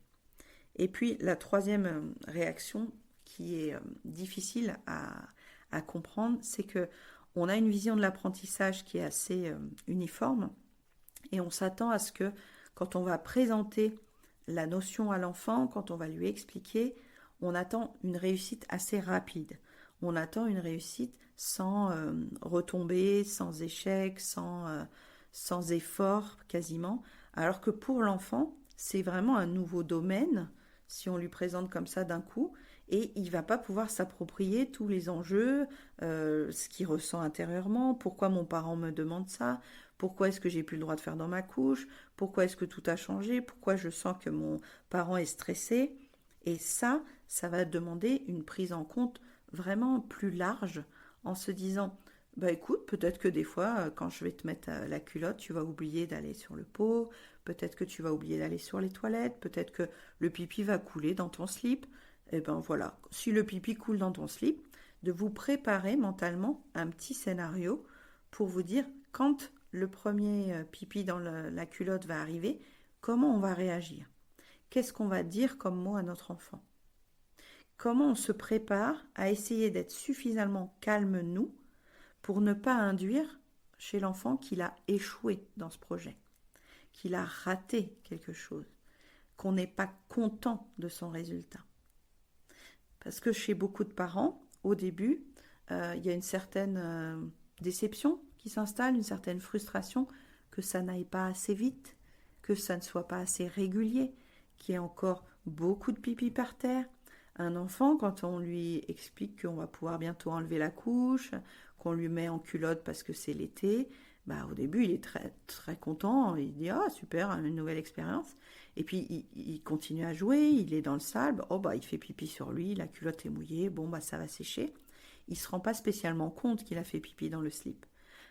Et puis la troisième réaction qui est difficile à comprendre, c'est que on a une vision de l'apprentissage qui est assez uniforme et on s'attend à ce que quand on va présenter la notion à l'enfant, quand on va lui expliquer, on attend une réussite assez rapide. On attend une réussite sans retombées, sans échecs, sans effort quasiment. Alors que pour l'enfant, c'est vraiment un nouveau domaine si on lui présente comme ça d'un coup. Et il ne va pas pouvoir s'approprier tous les enjeux, ce qu'il ressent intérieurement, pourquoi mon parent me demande ça, pourquoi est-ce que j'ai plus le droit de faire dans ma couche, pourquoi est-ce que tout a changé, pourquoi je sens que mon parent est stressé. Et ça va demander une prise en compte vraiment plus large en se disant écoute, peut-être que des fois quand je vais te mettre la culotte tu vas oublier d'aller sur le pot, peut-être que tu vas oublier d'aller sur les toilettes, peut-être que le pipi va couler dans ton slip. Et voilà, si le pipi coule dans ton slip, de vous préparer mentalement un petit scénario pour vous dire quand le premier pipi dans la culotte va arriver, comment on va réagir, qu'est-ce qu'on va dire comme mot à notre enfant. Comment on se prépare à essayer d'être suffisamment calme, nous, pour ne pas induire chez l'enfant qu'il a échoué dans ce projet, qu'il a raté quelque chose, qu'on n'est pas content de son résultat. Parce que chez beaucoup de parents, au début, il y a une certaine déception qui s'installe, une certaine frustration que ça n'aille pas assez vite, que ça ne soit pas assez régulier, qu'il y ait encore beaucoup de pipi par terre. Un enfant, quand on lui explique qu'on va pouvoir bientôt enlever la couche, qu'on lui met en culotte parce que c'est l'été, au début il est très, très content, il dit ah super, une nouvelle expérience. Et puis il continue à jouer, il est dans le sable, il fait pipi sur lui, la culotte est mouillée, ça va sécher. Il ne se rend pas spécialement compte qu'il a fait pipi dans le slip.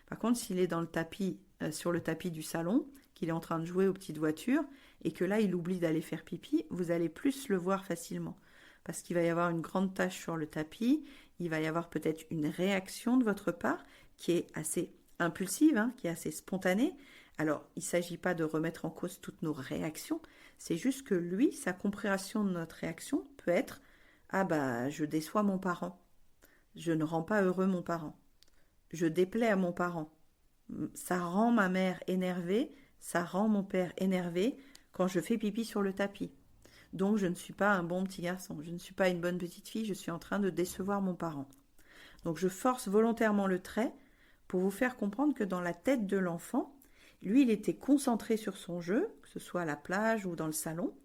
Par contre, s'il est dans le tapis, sur le tapis du salon, qu'il est en train de jouer aux petites voitures, et que là il oublie d'aller faire pipi, vous allez plus le voir facilement. Parce qu'il va y avoir une grande tache sur le tapis, il va y avoir peut-être une réaction de votre part qui est assez impulsive, qui est assez spontanée. Alors, il ne s'agit pas de remettre en cause toutes nos réactions, c'est juste que lui, sa compréhension de notre réaction peut être « Ah je déçois mon parent, je ne rends pas heureux mon parent, je déplais à mon parent, ça rend ma mère énervée, ça rend mon père énervé quand je fais pipi sur le tapis. Donc je ne suis pas un bon petit garçon, je ne suis pas une bonne petite fille, je suis en train de décevoir mon parent. » Donc je force volontairement le trait pour vous faire comprendre que dans la tête de l'enfant, lui il était concentré sur son jeu, que ce soit à la plage ou dans le salon,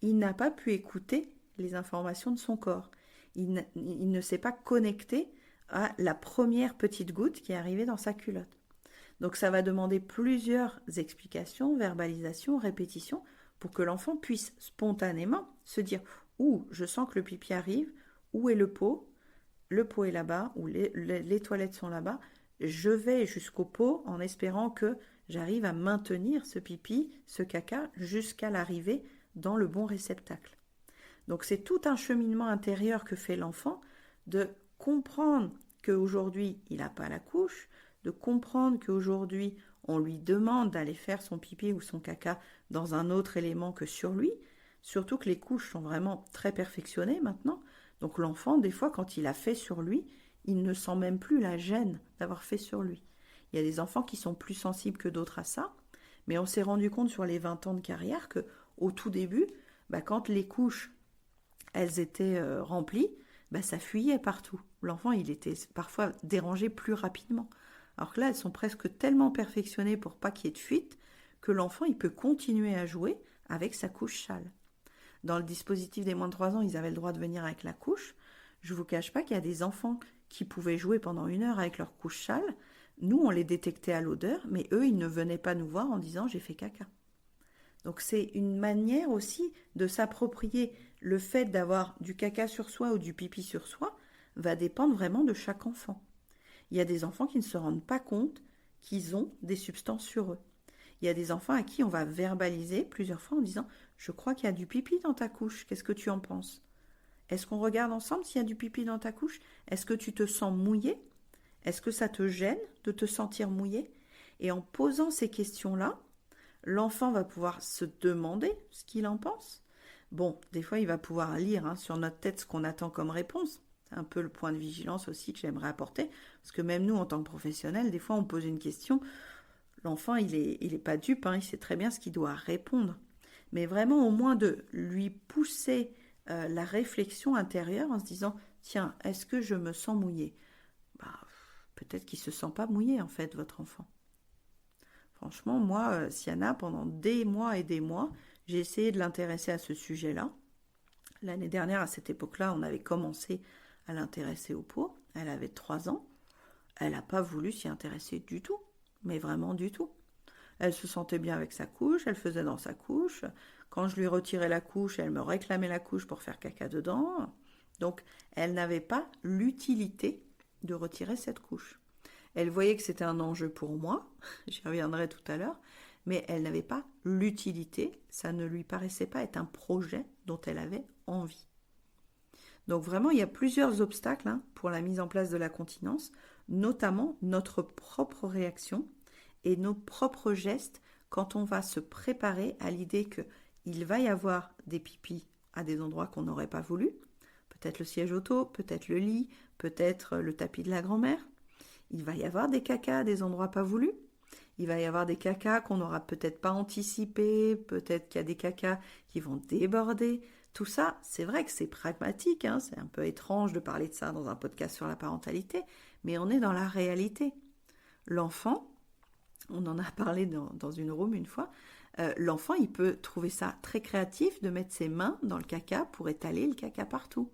il n'a pas pu écouter les informations de son corps. Il ne s'est pas connecté à la première petite goutte qui est arrivée dans sa culotte. Donc ça va demander plusieurs explications, verbalisations, répétitions, pour que l'enfant puisse spontanément se dire « Ouh, je sens que le pipi arrive, où est le pot est là-bas, ou les toilettes sont là-bas, je vais jusqu'au pot en espérant que j'arrive à maintenir ce pipi, ce caca, jusqu'à l'arrivée dans le bon réceptacle. » Donc c'est tout un cheminement intérieur que fait l'enfant de comprendre qu'aujourd'hui il n'a pas la couche, de comprendre qu'aujourd'hui on lui demande d'aller faire son pipi ou son caca dans un autre élément que sur lui, surtout que les couches sont vraiment très perfectionnées maintenant. Donc l'enfant, des fois, quand il a fait sur lui, il ne sent même plus la gêne d'avoir fait sur lui. Il y a des enfants qui sont plus sensibles que d'autres à ça, mais on s'est rendu compte sur les 20 ans de carrière que au tout début, quand les couches elles étaient remplies, ça fuyait partout. L'enfant, il était parfois dérangé plus rapidement. Alors que là, elles sont presque tellement perfectionnées pour pas qu'il y ait de fuite que l'enfant, il peut continuer à jouer avec sa couche sale. Dans le dispositif des moins de 3 ans, ils avaient le droit de venir avec la couche. Je ne vous cache pas qu'il y a des enfants qui pouvaient jouer pendant 1 heure avec leur couche sale. Nous, on les détectait à l'odeur, mais eux, ils ne venaient pas nous voir en disant « j'ai fait caca ». Donc c'est une manière aussi de s'approprier le fait d'avoir du caca sur soi ou du pipi sur soi va dépendre vraiment de chaque enfant. Il y a des enfants qui ne se rendent pas compte qu'ils ont des substances sur eux. Il y a des enfants à qui on va verbaliser plusieurs fois en disant « Je crois qu'il y a du pipi dans ta couche, qu'est-ce que tu en penses ?» Est-ce qu'on regarde ensemble s'il y a du pipi dans ta couche? Est-ce que tu te sens mouillé? Est-ce que ça te gêne de te sentir mouillé? Et en posant ces questions-là, l'enfant va pouvoir se demander ce qu'il en pense. Bon, des fois, il va pouvoir lire sur notre tête ce qu'on attend comme réponse. C'est un peu le point de vigilance aussi que j'aimerais apporter. Parce que même nous, en tant que professionnels, des fois, on pose une question. L'enfant, il est pas dupe, il sait très bien ce qu'il doit répondre. Mais vraiment, au moins de lui pousser la réflexion intérieure en se disant « Tiens, est-ce que je me sens mouillé ?» Peut-être qu'il ne se sent pas mouillé, en fait, votre enfant. Franchement, moi, Siana, pendant des mois et des mois, j'ai essayé de l'intéresser à ce sujet-là. L'année dernière, à cette époque-là, on avait commencé à l'intéresser au pot. Elle avait 3 ans. Elle n'a pas voulu s'y intéresser du tout, mais vraiment du tout. Elle se sentait bien avec sa couche, elle faisait dans sa couche. Quand je lui retirais la couche, elle me réclamait la couche pour faire caca dedans. Donc, elle n'avait pas l'utilité de retirer cette couche. Elle voyait que c'était un enjeu pour moi, j'y reviendrai tout à l'heure, mais elle n'avait pas l'utilité, ça ne lui paraissait pas être un projet dont elle avait envie. Donc vraiment, il y a plusieurs obstacles pour la mise en place de la continence, notamment notre propre réaction et nos propres gestes quand on va se préparer à l'idée qu'il va y avoir des pipis à des endroits qu'on n'aurait pas voulu, peut-être le siège auto, peut-être le lit, peut-être le tapis de la grand-mère. Il va y avoir des cacas à des endroits pas voulus. Il va y avoir des cacas qu'on n'aura peut-être pas anticipés, peut-être qu'il y a des cacas qui vont déborder. Tout ça, c'est vrai que c'est pragmatique, hein, c'est un peu étrange de parler de ça dans un podcast sur la parentalité, mais on est dans la réalité. L'enfant, on en a parlé dans une room une fois, l'enfant, il peut trouver ça très créatif de mettre ses mains dans le caca pour étaler le caca partout.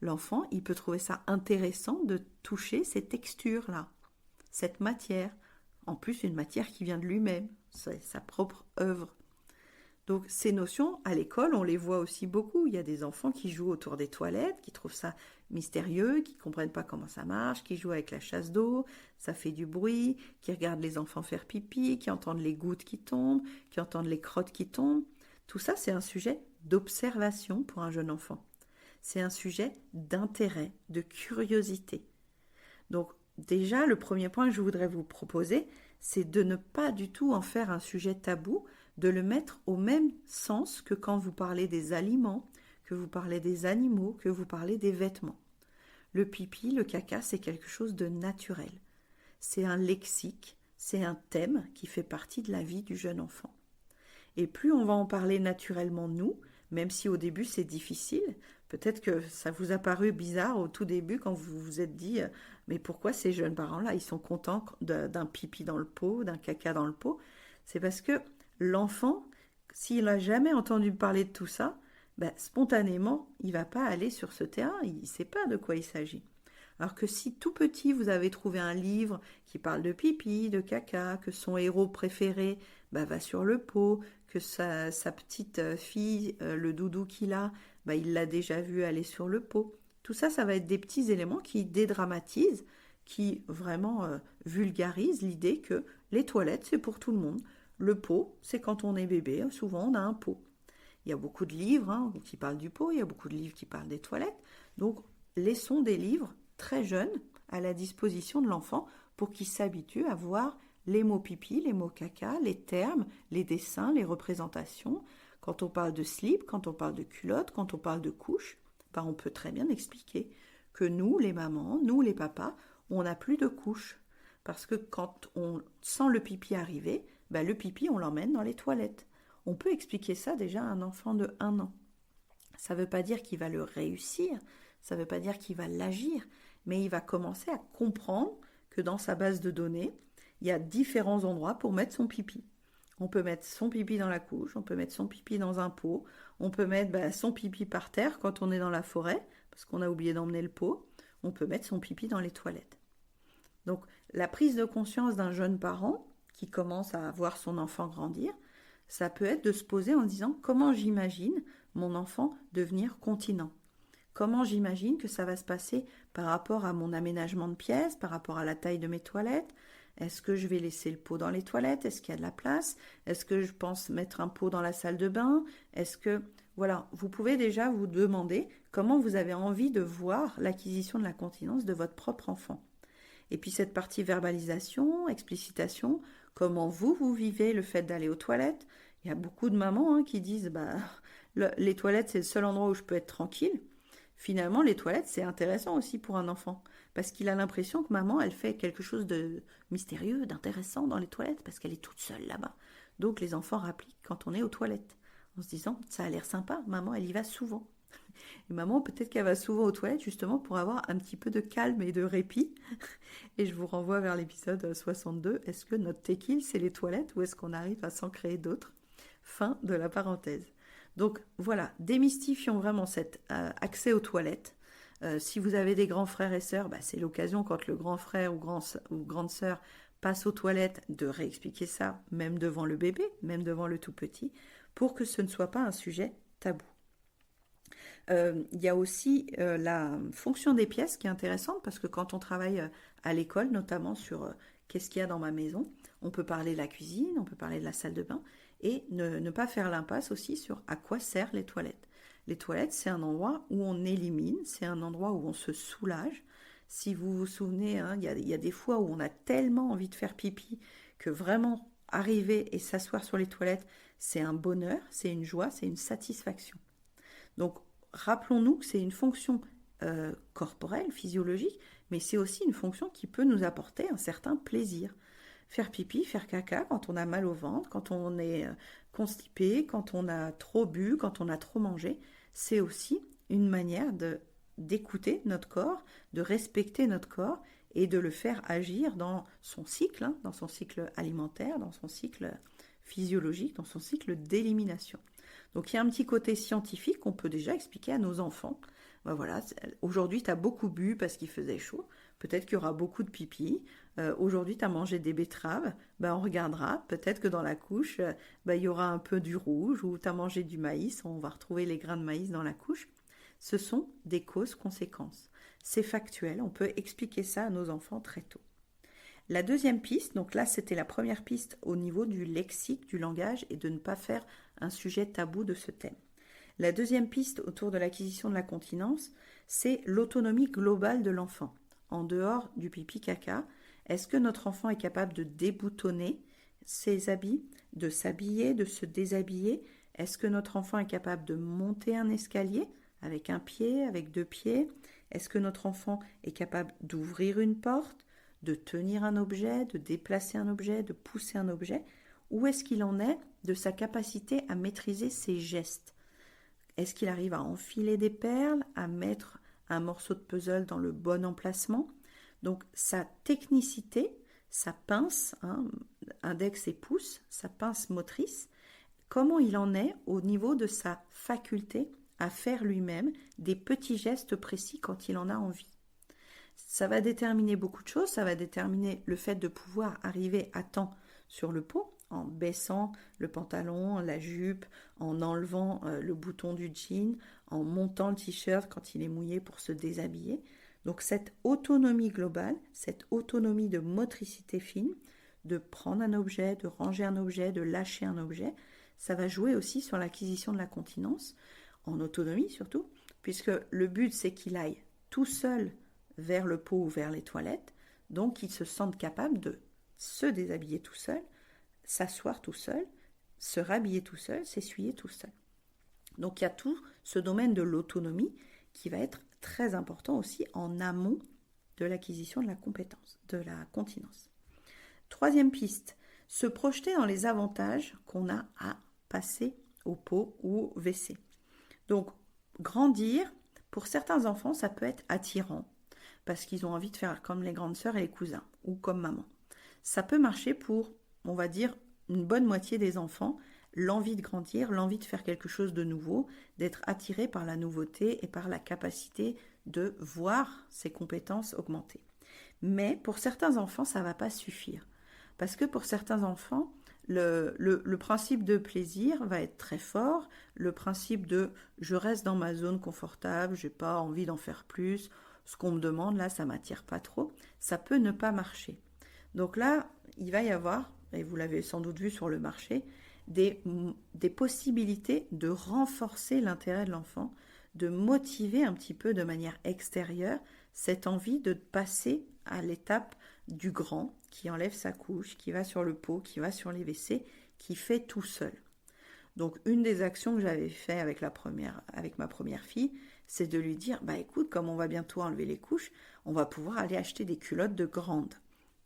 L'enfant, il peut trouver ça intéressant de toucher ces textures-là, cette matière. En plus, une matière qui vient de lui-même, c'est sa propre œuvre. Donc ces notions, à l'école, on les voit aussi beaucoup. Il y a des enfants qui jouent autour des toilettes, qui trouvent ça mystérieux, qui ne comprennent pas comment ça marche, qui jouent avec la chasse d'eau, ça fait du bruit, qui regardent les enfants faire pipi, qui entendent les gouttes qui tombent, qui entendent les crottes qui tombent. Tout ça, c'est un sujet d'observation pour un jeune enfant. C'est un sujet d'intérêt, de curiosité. Donc déjà, le premier point que je voudrais vous proposer, c'est de ne pas du tout en faire un sujet tabou, de le mettre au même sens que quand vous parlez des aliments, que vous parlez des animaux, que vous parlez des vêtements. Le pipi, le caca, c'est quelque chose de naturel. C'est un lexique, c'est un thème qui fait partie de la vie du jeune enfant. Et plus on va en parler naturellement nous, même si au début c'est difficile, peut-être que ça vous a paru bizarre au tout début quand vous vous êtes dit mais pourquoi ces jeunes parents-là, ils sont contents d'un pipi dans le pot, d'un caca dans le pot? C'est parce que l'enfant, s'il n'a jamais entendu parler de tout ça, spontanément, il ne va pas aller sur ce terrain, il ne sait pas de quoi il s'agit. Alors que si tout petit, vous avez trouvé un livre qui parle de pipi, de caca, que son héros préféré va sur le pot, que sa petite fille, le doudou qu'il a, il l'a déjà vu aller sur le pot. Tout ça, ça va être des petits éléments qui dédramatisent, qui vraiment vulgarisent l'idée que les toilettes, c'est pour tout le monde. Le pot, c'est quand on est bébé, souvent on a un pot. Il y a beaucoup de livres qui parlent du pot, il y a beaucoup de livres qui parlent des toilettes. Donc, laissons des livres très jeunes à la disposition de l'enfant pour qu'il s'habitue à voir les mots pipi, les mots caca, les termes, les dessins, les représentations. Quand on parle de slip, quand on parle de culotte, quand on parle de couche, on peut très bien expliquer que nous, les mamans, nous, les papas, on n'a plus de couche. Parce que quand on sent le pipi arriver, le pipi, on l'emmène dans les toilettes. On peut expliquer ça déjà à un enfant de 1 an. Ça ne veut pas dire qu'il va le réussir, ça ne veut pas dire qu'il va l'agir, mais il va commencer à comprendre que dans sa base de données, il y a différents endroits pour mettre son pipi. On peut mettre son pipi dans la couche, on peut mettre son pipi dans un pot, on peut mettre son pipi par terre quand on est dans la forêt, parce qu'on a oublié d'emmener le pot, on peut mettre son pipi dans les toilettes. Donc la prise de conscience d'un jeune parent qui commence à voir son enfant grandir, ça peut être de se poser en disant comment j'imagine mon enfant devenir continent. Comment j'imagine que ça va se passer par rapport à mon aménagement de pièces, par rapport à la taille de mes toilettes. Est-ce que je vais laisser le pot dans les toilettes? Est-ce qu'il y a de la place? Est-ce que je pense mettre un pot dans la salle de bain? Est-ce que... Voilà, vous pouvez déjà vous demander comment vous avez envie de voir l'acquisition de la continence de votre propre enfant. Et puis cette partie verbalisation, explicitation, comment vous vivez le fait d'aller aux toilettes. Il y a beaucoup de mamans qui disent les toilettes c'est le seul endroit où je peux être tranquille. Finalement, les toilettes, c'est intéressant aussi pour un enfant, parce qu'il a l'impression que maman, elle fait quelque chose de mystérieux, d'intéressant dans les toilettes, parce qu'elle est toute seule là-bas. Donc les enfants rappliquent quand on est aux toilettes, en se disant, ça a l'air sympa, maman, elle y va souvent. Et maman, peut-être qu'elle va souvent aux toilettes, justement pour avoir un petit peu de calme et de répit. Et je vous renvoie vers l'épisode 62, est-ce que notre tequil, c'est les toilettes, ou est-ce qu'on arrive à s'en créer d'autres? Fin de la parenthèse. Donc voilà, démystifions vraiment cet accès aux toilettes. Si vous avez des grands frères et sœurs, c'est l'occasion quand le grand frère ou grande sœur passe aux toilettes de réexpliquer ça, même devant le bébé, même devant le tout petit, pour que ce ne soit pas un sujet tabou. Il y a aussi la fonction des pièces qui est intéressante parce que quand on travaille à l'école, notamment sur qu'est-ce qu'il y a dans ma maison, on peut parler de la cuisine, on peut parler de la salle de bain, et ne pas faire l'impasse aussi sur à quoi servent les toilettes. Les toilettes, c'est un endroit où on élimine, c'est un endroit où on se soulage. Si vous vous souvenez, il y a des fois où on a tellement envie de faire pipi que vraiment arriver et s'asseoir sur les toilettes, c'est un bonheur, c'est une joie, c'est une satisfaction. Donc, rappelons-nous que c'est une fonction corporelle, physiologique, mais c'est aussi une fonction qui peut nous apporter un certain plaisir. Faire pipi, faire caca quand on a mal au ventre, quand on est constipé, quand on a trop bu, quand on a trop mangé, c'est aussi une manière d'écouter notre corps, de respecter notre corps et de le faire agir dans son cycle, dans son cycle alimentaire, dans son cycle physiologique, dans son cycle d'élimination. Donc il y a un petit côté scientifique qu'on peut déjà expliquer à nos enfants. Ben voilà, aujourd'hui tu as beaucoup bu parce qu'il faisait chaud, peut-être qu'il y aura beaucoup de pipi. Aujourd'hui tu as mangé des betteraves, ben on regardera, peut-être que dans la couche, il y aura un peu du rouge, ou tu as mangé du maïs, on va retrouver les grains de maïs dans la couche. Ce sont des causes-conséquences. C'est factuel, on peut expliquer ça à nos enfants très tôt. La deuxième piste, donc là c'était la première piste au niveau du lexique, du langage, et de ne pas faire un sujet tabou de ce thème. La deuxième piste autour de l'acquisition de la continence, c'est l'autonomie globale de l'enfant. En dehors du pipi caca, est-ce que notre enfant est capable de déboutonner ses habits, de s'habiller, de se déshabiller? Est-ce que notre enfant est capable de monter un escalier avec un pied, avec deux pieds? Est-ce que notre enfant est capable d'ouvrir une porte, de tenir un objet, de déplacer un objet, de pousser un objet? Où est-ce qu'il en est de sa capacité à maîtriser ses gestes? Est-ce qu'il arrive à enfiler des perles, à mettre un morceau de puzzle dans le bon emplacement? Donc sa technicité, sa pince, index et pouce, sa pince motrice, comment il en est au niveau de sa faculté à faire lui-même des petits gestes précis quand il en a envie. Ça va déterminer beaucoup de choses, ça va déterminer le fait de pouvoir arriver à temps sur le pot, en baissant le pantalon, la jupe, en enlevant le bouton du jean, en montant le t-shirt quand il est mouillé pour se déshabiller. Donc cette autonomie globale, cette autonomie de motricité fine, de prendre un objet, de ranger un objet, de lâcher un objet, ça va jouer aussi sur l'acquisition de la continence, en autonomie surtout, puisque le but c'est qu'il aille tout seul vers le pot ou vers les toilettes, donc qu'il se sente capable de se déshabiller tout seul, s'asseoir tout seul, se rhabiller tout seul, s'essuyer tout seul. Donc il y a tout ce domaine de l'autonomie qui va être très important aussi en amont de l'acquisition de la compétence, de la continence. Troisième piste, se projeter dans les avantages qu'on a à passer au pot ou au WC. Donc grandir, pour certains enfants, ça peut être attirant parce qu'ils ont envie de faire comme les grandes sœurs et les cousins ou comme maman. Ça peut marcher pour, on va dire, une bonne moitié des enfants, l'envie de grandir, l'envie de faire quelque chose de nouveau, d'être attiré par la nouveauté et par la capacité de voir ses compétences augmenter. Mais pour certains enfants, ça ne va pas suffire. Parce que pour certains enfants, le principe de plaisir va être très fort, le principe de je reste dans ma zone confortable, je n'ai pas envie d'en faire plus, ce qu'on me demande là, ça ne m'attire pas trop, ça peut ne pas marcher. Donc là, il va y avoir, et vous l'avez sans doute vu sur le marché, des possibilités de renforcer l'intérêt de l'enfant, de motiver un petit peu de manière extérieure cette envie de passer à l'étape du grand qui enlève sa couche, qui va sur le pot, qui va sur les WC, qui fait tout seul. Donc une des actions que j'avais fait avec ma première fille, c'est de lui dire, écoute, comme on va bientôt enlever les couches, on va pouvoir aller acheter des culottes de grande.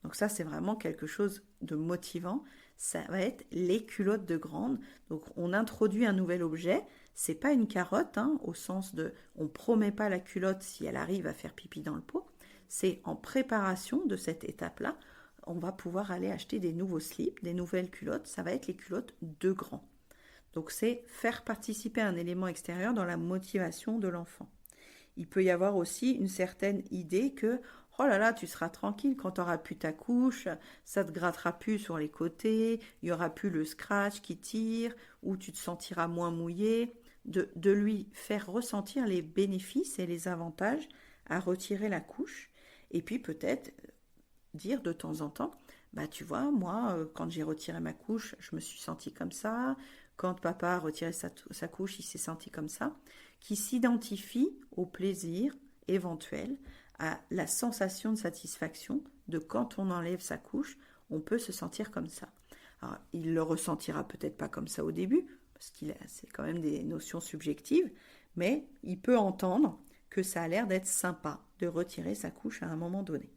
Donc ça, c'est vraiment quelque chose de motivant. Ça va être les culottes de grande. Donc on introduit un nouvel objet. C'est pas une carotte, au sens de on promet pas la culotte si elle arrive à faire pipi dans le pot. C'est en préparation de cette étape-là, on va pouvoir aller acheter des nouveaux slips, des nouvelles culottes. Ça va être les culottes de grand. Donc c'est faire participer un élément extérieur dans la motivation de l'enfant. Il peut y avoir aussi une certaine idée que oh là là, tu seras tranquille quand tu auras plus ta couche, ça te grattera plus sur les côtés, il n'y aura plus le scratch qui tire, ou tu te sentiras moins mouillé, de lui faire ressentir les bénéfices et les avantages à retirer la couche, et puis peut-être dire de temps en temps, tu vois, moi, quand j'ai retiré ma couche, je me suis sentie comme ça, quand papa a retiré sa couche, il s'est senti comme ça, qui s'identifie au plaisir éventuel, à la sensation de satisfaction de quand on enlève sa couche, on peut se sentir comme ça. Alors, il le ressentira peut-être pas comme ça au début, parce que c'est quand même des notions subjectives, mais il peut entendre que ça a l'air d'être sympa de retirer sa couche à un moment donné.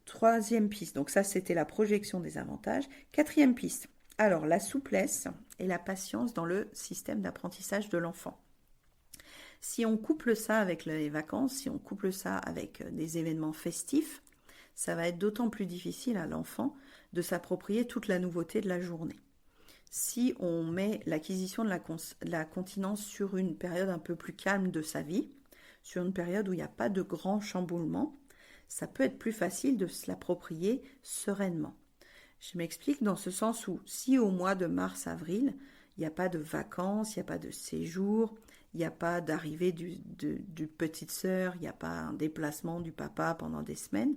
Troisième piste, donc ça c'était la projection des avantages. Quatrième piste, alors la souplesse et la patience dans le système d'apprentissage de l'enfant. Si on couple ça avec les vacances, si on couple ça avec des événements festifs, ça va être d'autant plus difficile à l'enfant de s'approprier toute la nouveauté de la journée. Si on met l'acquisition de la continence sur une période un peu plus calme de sa vie, sur une période où il n'y a pas de grands chamboulements, ça peut être plus facile de se l'approprier sereinement. Je m'explique dans ce sens où si au mois de mars-avril, il n'y a pas de vacances, il n'y a pas de séjour, il n'y a pas d'arrivée du petite sœur, il n'y a pas un déplacement du papa pendant des semaines,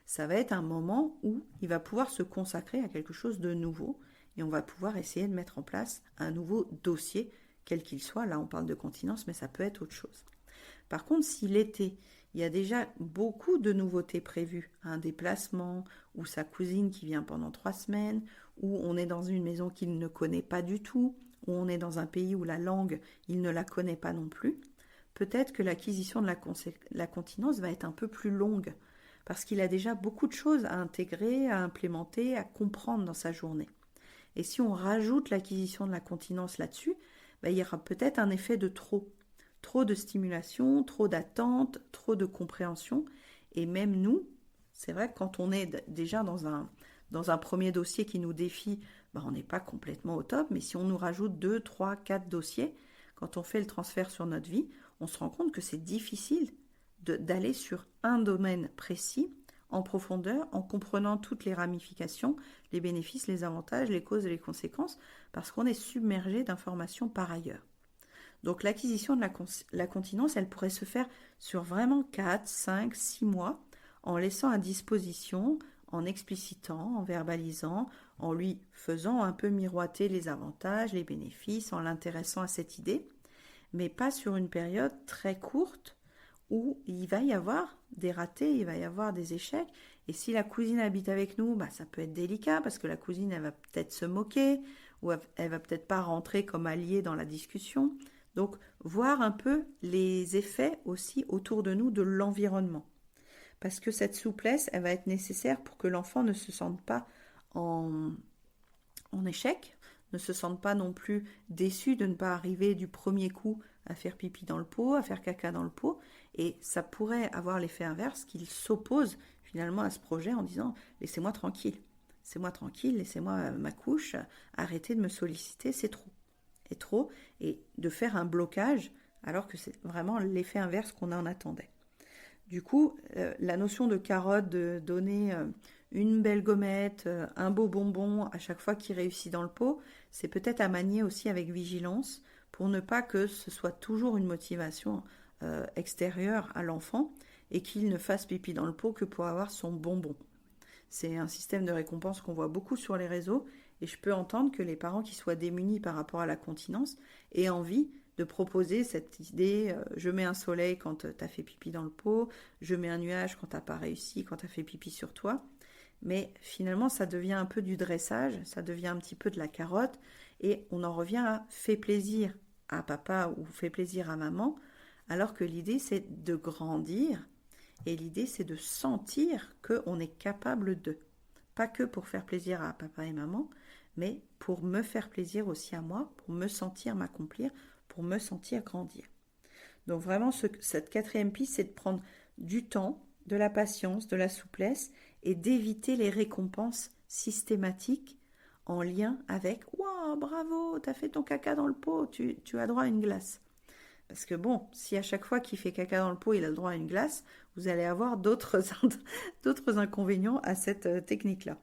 ça va être un moment où il va pouvoir se consacrer à quelque chose de nouveau et on va pouvoir essayer de mettre en place un nouveau dossier, quel qu'il soit. Là, on parle de continence, mais ça peut être autre chose. Par contre, si l'été, il y a déjà beaucoup de nouveautés prévues, un déplacement, ou sa cousine qui vient pendant 3 semaines, ou on est dans une maison qu'il ne connaît pas du tout, ou on est dans un pays où la langue, il ne la connaît pas non plus, peut-être que l'acquisition de la continence va être un peu plus longue, parce qu'il a déjà beaucoup de choses à intégrer, à implémenter, à comprendre dans sa journée. Et si on rajoute l'acquisition de la continence là-dessus, il y aura peut-être un effet de trop. Trop de stimulation, trop d'attente, trop de compréhension. Et même nous, c'est vrai que quand on est déjà dans un premier dossier qui nous défie, on n'est pas complètement au top. Mais si on nous rajoute 2, 3, 4 dossiers, quand on fait le transfert sur notre vie, on se rend compte que c'est difficile d'aller sur un domaine précis, en profondeur, en comprenant toutes les ramifications, les bénéfices, les avantages, les causes et les conséquences, parce qu'on est submergé d'informations par ailleurs. Donc l'acquisition de la continence, elle pourrait se faire sur vraiment 4, 5, 6 mois, en laissant à disposition, en explicitant, en verbalisant, en lui faisant un peu miroiter les avantages, les bénéfices, en l'intéressant à cette idée, mais pas sur une période très courte où il va y avoir des ratés, il va y avoir des échecs. Et si la cousine habite avec nous, ça peut être délicat parce que la cousine, elle va peut-être se moquer ou elle va peut-être pas rentrer comme alliée dans la discussion. Donc, voir un peu les effets aussi autour de nous de l'environnement. Parce que cette souplesse, elle va être nécessaire pour que l'enfant ne se sente pas en échec, ne se sente pas non plus déçu de ne pas arriver du premier coup à faire pipi dans le pot, à faire caca dans le pot. Et ça pourrait avoir l'effet inverse qu'il s'oppose finalement à ce projet en disant « laissez-moi tranquille, laissez-moi ma couche, arrêtez de me solliciter, c'est trop. » Et trop, et de faire un blocage alors que c'est vraiment l'effet inverse qu'on en attendait. Du coup, la notion de carotte, de donner une belle gommette, un beau bonbon à chaque fois qu'il réussit dans le pot, c'est peut-être à manier aussi avec vigilance pour ne pas que ce soit toujours une motivation extérieure à l'enfant et qu'il ne fasse pipi dans le pot que pour avoir son bonbon. C'est un système de récompense qu'on voit beaucoup sur les réseaux et je peux entendre que les parents qui soient démunis par rapport à la continence aient envie de proposer cette idée je mets un soleil quand tu as fait pipi dans le pot, je mets un nuage quand tu n'as pas réussi, quand tu as fait pipi sur toi. Mais finalement, ça devient un peu du dressage, ça devient un petit peu de la carotte et on en revient à fait plaisir à papa ou fait plaisir à maman, alors que l'idée c'est de grandir et l'idée c'est de sentir qu'on est capable de. Pas que pour faire plaisir à papa et maman, mais pour me faire plaisir aussi à moi, pour me sentir m'accomplir, pour me sentir grandir. Donc vraiment, cette quatrième piste, c'est de prendre du temps, de la patience, de la souplesse et d'éviter les récompenses systématiques en lien avec « Waouh, bravo, t'as fait ton caca dans le pot, tu as droit à une glace ». Parce que bon, si à chaque fois qu'il fait caca dans le pot, il a le droit à une glace, vous allez avoir d'autres inconvénients à cette technique-là.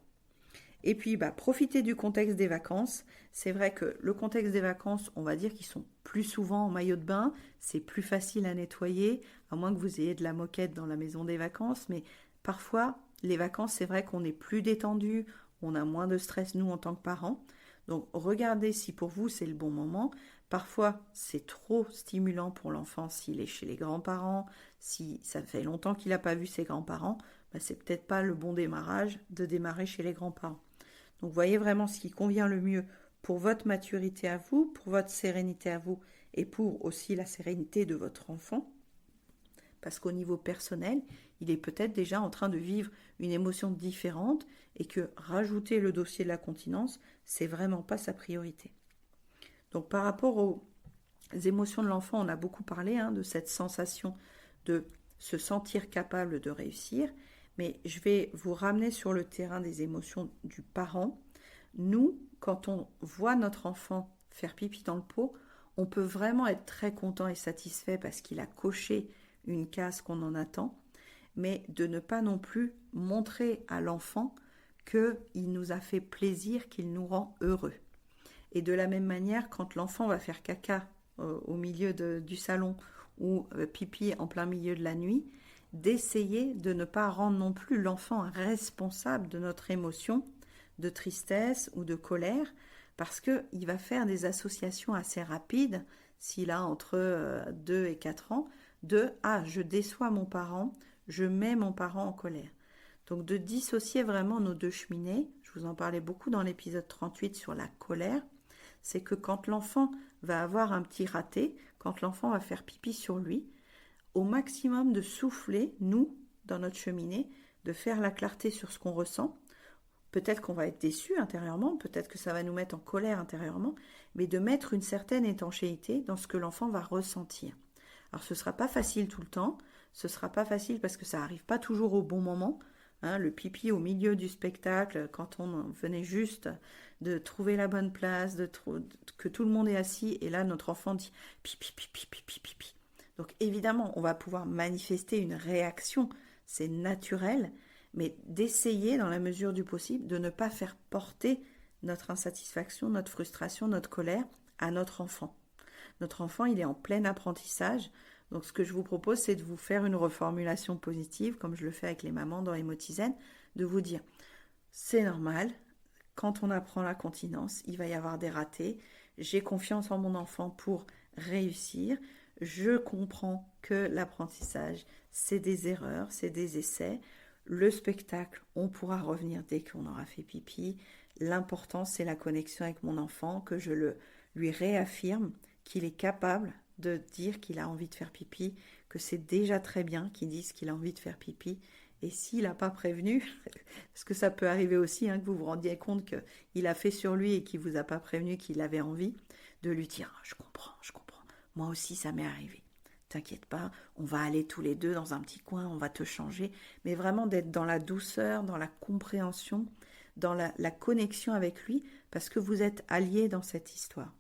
Et puis, profiter du contexte des vacances. C'est vrai que le contexte des vacances, on va dire qu'ils sont plus souvent en maillot de bain. C'est plus facile à nettoyer, à moins que vous ayez de la moquette dans la maison des vacances. Mais parfois, les vacances, c'est vrai qu'on est plus détendu, on a moins de stress, nous, en tant que parents. Donc, regardez si pour vous, c'est le bon moment. Parfois, c'est trop stimulant pour l'enfant s'il est chez les grands-parents, si ça fait longtemps qu'il n'a pas vu ses grands-parents. C'est peut-être pas le bon démarrage de démarrer chez les grands-parents. Donc voyez vraiment ce qui convient le mieux pour votre maturité à vous, pour votre sérénité à vous et pour aussi la sérénité de votre enfant. parce qu'au niveau personnel, il est peut-être déjà en train de vivre une émotion différente et que rajouter le dossier de la continence, c'est vraiment pas sa priorité. Donc par rapport aux émotions de l'enfant, on a beaucoup parlé de cette sensation de se sentir capable de réussir, mais je vais vous ramener sur le terrain des émotions du parent. Nous, quand on voit notre enfant faire pipi dans le pot, on peut vraiment être très content et satisfait parce qu'il a coché une case qu'on en attend, mais de ne pas non plus montrer à l'enfant qu'il nous a fait plaisir, qu'il nous rend heureux. Et de la même manière, quand l'enfant va faire caca au milieu du salon ou pipi en plein milieu de la nuit, d'essayer de ne pas rendre non plus l'enfant responsable de notre émotion de tristesse ou de colère, parce qu'il va faire des associations assez rapides, s'il a entre 2 et 4 ans, de « Ah, je déçois mon parent, je mets mon parent en colère ». Donc de dissocier vraiment nos deux cheminées, je vous en parlais beaucoup dans l'épisode 38 sur la colère, c'est que quand l'enfant va avoir un petit raté, quand l'enfant va faire pipi sur lui, au maximum de souffler, nous, dans notre cheminée, de faire la clarté sur ce qu'on ressent. Peut-être qu'on va être déçu intérieurement, peut-être que ça va nous mettre en colère intérieurement, mais de mettre une certaine étanchéité dans ce que l'enfant va ressentir. Alors ce ne sera pas facile tout le temps, ce ne sera pas facile parce que ça n'arrive pas toujours au bon moment. Le pipi au milieu du spectacle, quand on venait juste de trouver la bonne place, que tout le monde est assis, et là notre enfant dit pipi, pipi, pipi, pipi. Donc évidemment, on va pouvoir manifester une réaction, c'est naturel, mais d'essayer dans la mesure du possible de ne pas faire porter notre insatisfaction, notre frustration, notre colère à notre enfant. Notre enfant, il est en plein apprentissage, donc ce que je vous propose, c'est de vous faire une reformulation positive, comme je le fais avec les mamans dans Émotisaine, de vous dire, c'est normal, quand on apprend la continence, il va y avoir des ratés, j'ai confiance en mon enfant pour réussir, je comprends que l'apprentissage, c'est des erreurs, c'est des essais. Le spectacle, on pourra revenir dès qu'on aura fait pipi. L'important, c'est la connexion avec mon enfant, que je lui réaffirme qu'il est capable de dire qu'il a envie de faire pipi, que c'est déjà très bien qu'il dise qu'il a envie de faire pipi. Et s'il n'a pas prévenu, parce que ça peut arriver aussi, que vous vous rendiez compte qu'il a fait sur lui et qu'il ne vous a pas prévenu qu'il avait envie, de lui dire « je comprends, moi aussi ça m'est arrivé. T'inquiète pas, on va aller tous les deux dans un petit coin, on va te changer. » Mais vraiment d'être dans la douceur, dans la compréhension, dans la connexion avec lui, parce que vous êtes alliés dans cette histoire.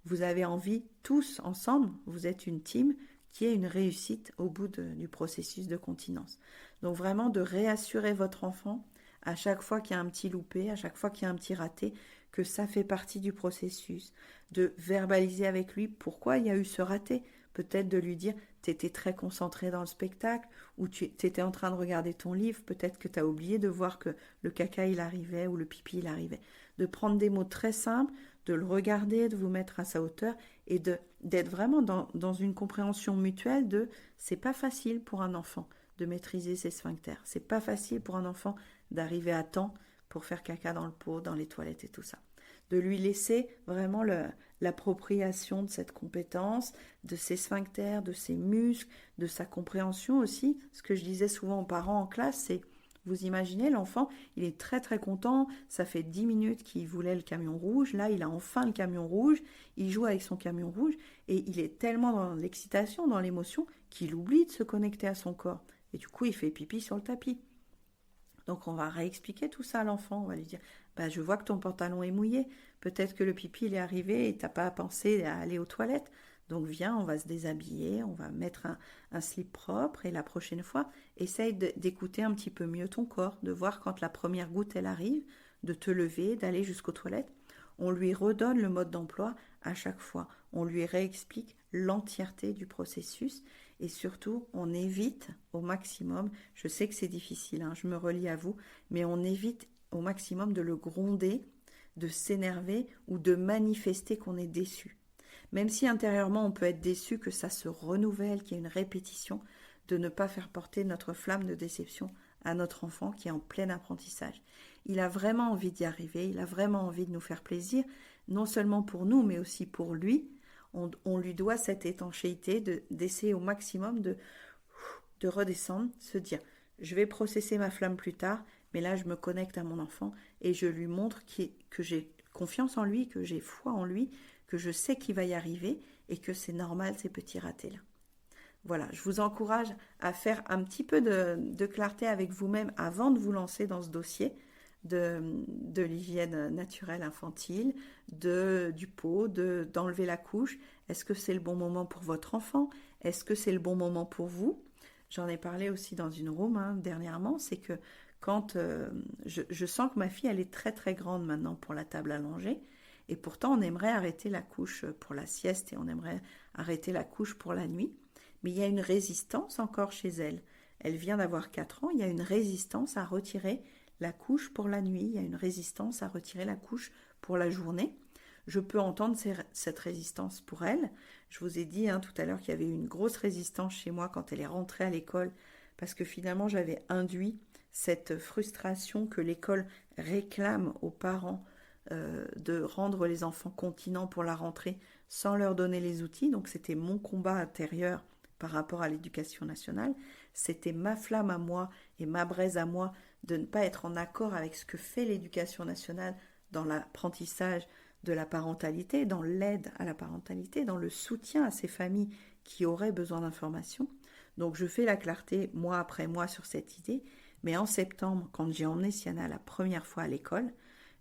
Vous avez envie, tous ensemble, vous êtes une team qui ait une réussite au bout du processus de continence. Donc vraiment de réassurer votre enfant à chaque fois qu'il y a un petit loupé, à chaque fois qu'il y a un petit raté, que ça fait partie du processus, de verbaliser avec lui pourquoi il y a eu ce raté, peut-être de lui dire tu étais très concentré dans le spectacle ou tu étais en train de regarder ton livre, peut-être que tu as oublié de voir que le caca il arrivait ou le pipi il arrivait. De prendre des mots très simples, de le regarder, de vous mettre à sa hauteur et d'être vraiment dans une compréhension mutuelle de c'est pas facile pour un enfant de maîtriser ses sphincters, c'est pas facile pour un enfant d'arriver à temps pour faire caca dans le pot, dans les toilettes et tout ça. De lui laisser vraiment l'appropriation de cette compétence, de ses sphincters, de ses muscles, de sa compréhension aussi. Ce que je disais souvent aux parents en classe, c'est, vous imaginez, l'enfant, il est très très content, ça fait 10 minutes qu'il voulait le camion rouge, là il a enfin le camion rouge, il joue avec son camion rouge et il est tellement dans l'excitation, dans l'émotion, qu'il oublie de se connecter à son corps. Et du coup, il fait pipi sur le tapis. Donc on va réexpliquer tout ça à l'enfant, on va lui dire je vois que ton pantalon est mouillé, peut-être que le pipi il est arrivé et t'as pas pensé à aller aux toilettes, donc viens, on va se déshabiller, on va mettre un slip propre et la prochaine fois, essaye d'écouter un petit peu mieux ton corps, de voir quand la première goutte elle arrive, de te lever, d'aller jusqu'aux toilettes. On lui redonne le mode d'emploi à chaque fois, on lui réexplique l'entièreté du processus. Et surtout, on évite au maximum, je sais que c'est difficile, je me relie à vous, mais on évite au maximum de le gronder, de s'énerver ou de manifester qu'on est déçu. Même si intérieurement on peut être déçu, que ça se renouvelle, qu'il y ait une répétition, de ne pas faire porter notre flamme de déception à notre enfant qui est en plein apprentissage. Il a vraiment envie d'y arriver, il a vraiment envie de nous faire plaisir, non seulement pour nous, mais aussi pour lui. On lui doit cette étanchéité d'essayer au maximum de de redescendre, se dire, je vais processer ma flamme plus tard, mais là je me connecte à mon enfant et je lui montre que j'ai confiance en lui, que j'ai foi en lui, que je sais qu'il va y arriver et que c'est normal ces petits ratés-là. Voilà, je vous encourage à faire un petit peu de clarté avec vous-même avant de vous lancer dans ce dossier de l'hygiène naturelle infantile, du pot, d'enlever la couche. Est-ce que c'est le bon moment pour votre enfant? Est-ce que c'est le bon moment pour vous? J'en ai parlé aussi dans une room dernièrement, c'est que quand je sens que ma fille, elle est très très grande maintenant pour la table allongée, et pourtant on aimerait arrêter la couche pour la sieste et on aimerait arrêter la couche pour la nuit. Mais il y a une résistance encore chez elle. Elle vient d'avoir 4 ans, il y a une résistance à retirer la couche pour la nuit, il y a une résistance à retirer la couche pour la journée. Je peux entendre cette résistance pour elle. Je vous ai dit tout à l'heure qu'il y avait une grosse résistance chez moi quand elle est rentrée à l'école, parce que finalement j'avais induit cette frustration que l'école réclame aux parents de rendre les enfants continents pour la rentrée sans leur donner les outils. Donc c'était mon combat intérieur par rapport à l'éducation nationale, c'était ma flamme à moi et ma braise à moi de ne pas être en accord avec ce que fait l'éducation nationale dans l'apprentissage de la parentalité, dans l'aide à la parentalité, dans le soutien à ces familles qui auraient besoin d'informations. Donc je fais la clarté mois après mois sur cette idée, mais en septembre, quand j'ai emmené Siana la première fois à l'école,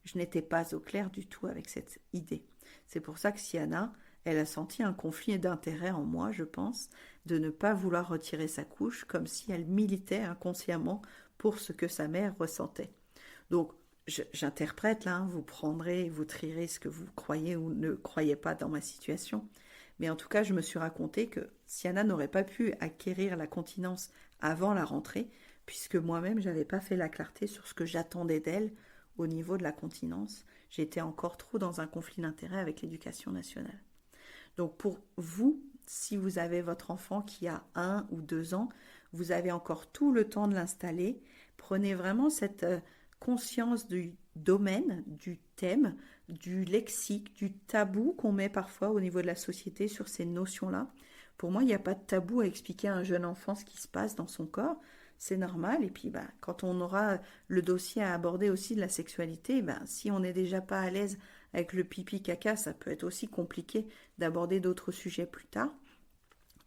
je n'étais pas au clair du tout avec cette idée. C'est pour ça que Siana, elle a senti un conflit d'intérêt en moi, je pense, de ne pas vouloir retirer sa couche, comme si elle militait inconsciemment pour ce que sa mère ressentait. Donc, j'interprète là, vous prendrez, vous trierez ce que vous croyez ou ne croyez pas dans ma situation. Mais en tout cas, je me suis raconté que Siana n'aurait pas pu acquérir la continence avant la rentrée, puisque moi-même, je n'avais pas fait la clarté sur ce que j'attendais d'elle au niveau de la continence. J'étais encore trop dans un conflit d'intérêt avec l'éducation nationale. Donc pour vous, si vous avez votre enfant qui a 1 ou 2 ans, vous avez encore tout le temps de l'installer. Prenez vraiment cette conscience du domaine, du thème, du lexique, du tabou qu'on met parfois au niveau de la société sur ces notions-là. Pour moi, il n'y a pas de tabou à expliquer à un jeune enfant ce qui se passe dans son corps. C'est normal. Et puis, quand on aura le dossier à aborder aussi de la sexualité, si on n'est déjà pas à l'aise avec le pipi caca, ça peut être aussi compliqué d'aborder d'autres sujets plus tard.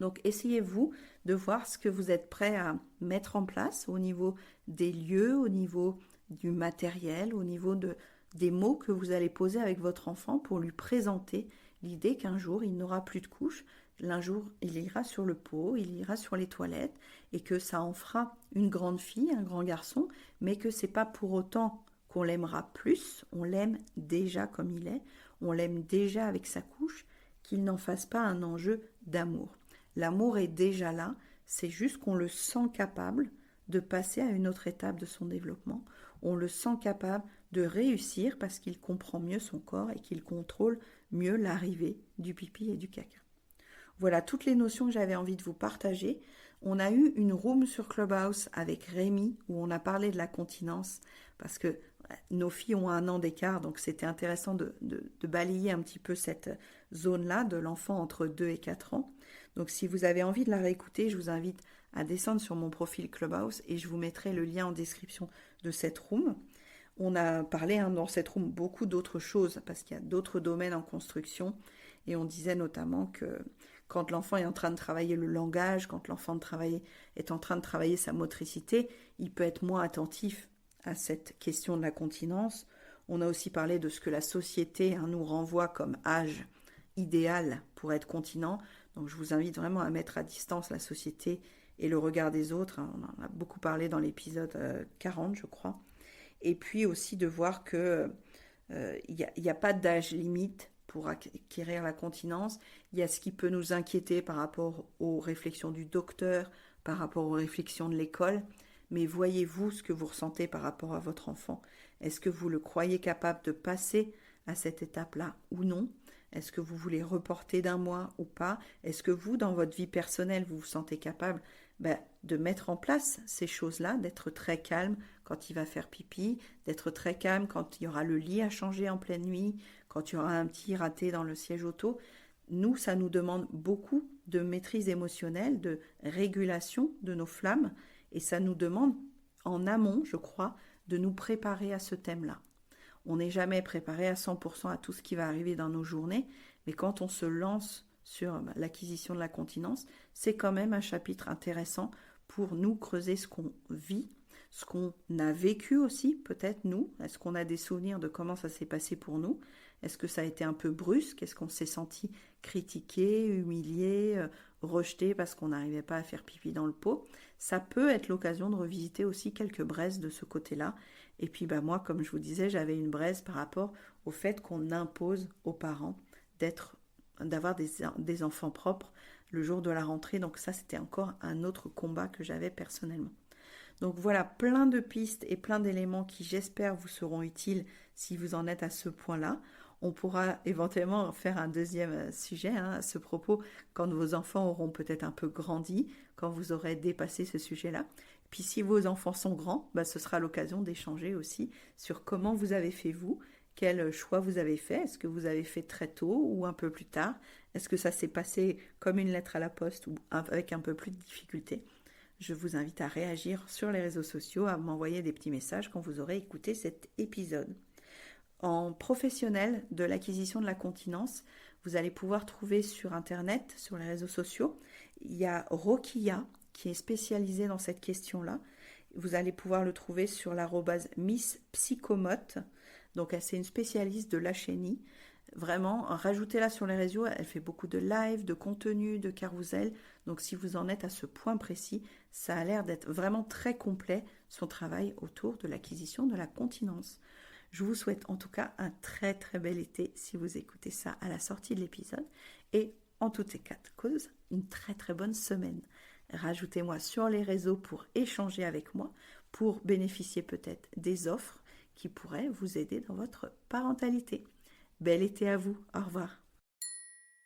Donc essayez-vous de voir ce que vous êtes prêt à mettre en place au niveau des lieux, au niveau du matériel, au niveau des mots que vous allez poser avec votre enfant pour lui présenter l'idée qu'un jour il n'aura plus de couche, un jour il ira sur le pot, il ira sur les toilettes et que ça en fera une grande fille, un grand garçon, mais que c'est pas pour autant qu'on l'aimera plus, on l'aime déjà comme il est, on l'aime déjà avec sa couche, qu'il n'en fasse pas un enjeu d'amour. L'amour est déjà là, c'est juste qu'on le sent capable de passer à une autre étape de son développement. On le sent capable de réussir parce qu'il comprend mieux son corps et qu'il contrôle mieux l'arrivée du pipi et du caca. Voilà toutes les notions que j'avais envie de vous partager. On a eu une room sur Clubhouse avec Rémi où on a parlé de la continence parce que nos filles ont 1 an d'écart, donc c'était intéressant de balayer un petit peu cette zone-là de l'enfant entre 2 et 4 ans. Donc si vous avez envie de la réécouter, je vous invite à descendre sur mon profil Clubhouse et je vous mettrai le lien en description de cette room. On a parlé dans cette room beaucoup d'autres choses parce qu'il y a d'autres domaines en construction et on disait notamment que quand l'enfant est en train de travailler le langage, quand l'enfant est en train de travailler sa motricité, il peut être moins attentif à cette question de la continence. On a aussi parlé de ce que la société nous renvoie comme âge idéal pour être continent. Donc je vous invite vraiment à mettre à distance la société et le regard des autres. On en a beaucoup parlé dans l'épisode 40, je crois. Et puis aussi de voir que il n'y a pas d'âge limite pour acquérir la continence. Il y a ce qui peut nous inquiéter par rapport aux réflexions du docteur, par rapport aux réflexions de l'école. Mais voyez-vous ce que vous ressentez par rapport à votre enfant. Est-ce que vous le croyez capable de passer à cette étape-là ou non? Est-ce que vous voulez reporter d'1 mois ou pas? Est-ce que vous, dans votre vie personnelle, vous vous sentez capable de mettre en place ces choses-là, d'être très calme quand il va faire pipi, d'être très calme quand il y aura le lit à changer en pleine nuit, quand il y aura un petit raté dans le siège auto? Nous, ça nous demande beaucoup de maîtrise émotionnelle, de régulation de nos flammes, et ça nous demande en amont, je crois, de nous préparer à ce thème-là. On n'est jamais préparé à 100% à tout ce qui va arriver dans nos journées, mais quand on se lance sur l'acquisition de la continence, c'est quand même un chapitre intéressant pour nous creuser ce qu'on vit, ce qu'on a vécu aussi, peut-être nous. Est-ce qu'on a des souvenirs de comment ça s'est passé pour nous? Est-ce que ça a été un peu brusque? Est-ce qu'on s'est senti critiqué, humilié, rejeté parce qu'on n'arrivait pas à faire pipi dans le pot? Ça peut être l'occasion de revisiter aussi quelques braises de ce côté-là. Et puis moi, comme je vous disais, j'avais une braise par rapport au fait qu'on impose aux parents d'avoir des enfants propres le jour de la rentrée. Donc ça, c'était encore un autre combat que j'avais personnellement. Donc voilà, plein de pistes et plein d'éléments qui, j'espère, vous seront utiles si vous en êtes à ce point-là. On pourra éventuellement faire un deuxième sujet à ce propos quand vos enfants auront peut-être un peu grandi, quand vous aurez dépassé ce sujet-là. Puis si vos enfants sont grands, ce sera l'occasion d'échanger aussi sur comment vous avez fait vous, quel choix vous avez fait. Est-ce que vous avez fait très tôt ou un peu plus tard? Est-ce que ça s'est passé comme une lettre à la poste ou avec un peu plus de difficulté? Je vous invite à réagir sur les réseaux sociaux, à m'envoyer des petits messages quand vous aurez écouté cet épisode. En professionnel de l'acquisition de la continence, vous allez pouvoir trouver sur Internet, sur les réseaux sociaux, il y a Rokia qui est spécialisé dans cette question-là. Vous allez pouvoir le trouver sur l'arrobase Miss Psychomote. Donc, c'est une spécialiste de l'achénie. Vraiment, rajoutez-la sur les réseaux. Elle fait beaucoup de live, de contenu, de carousel. Donc, si vous en êtes à ce point précis, ça a l'air d'être vraiment très complet, son travail autour de l'acquisition de la continence. Je vous souhaite en tout cas un très très bel été si vous écoutez ça à la sortie de l'épisode. Et en toutes et quatre causes, une très très bonne semaine. Rajoutez-moi sur les réseaux pour échanger avec moi, pour bénéficier peut-être des offres qui pourraient vous aider dans votre parentalité. Bel été à vous, au revoir.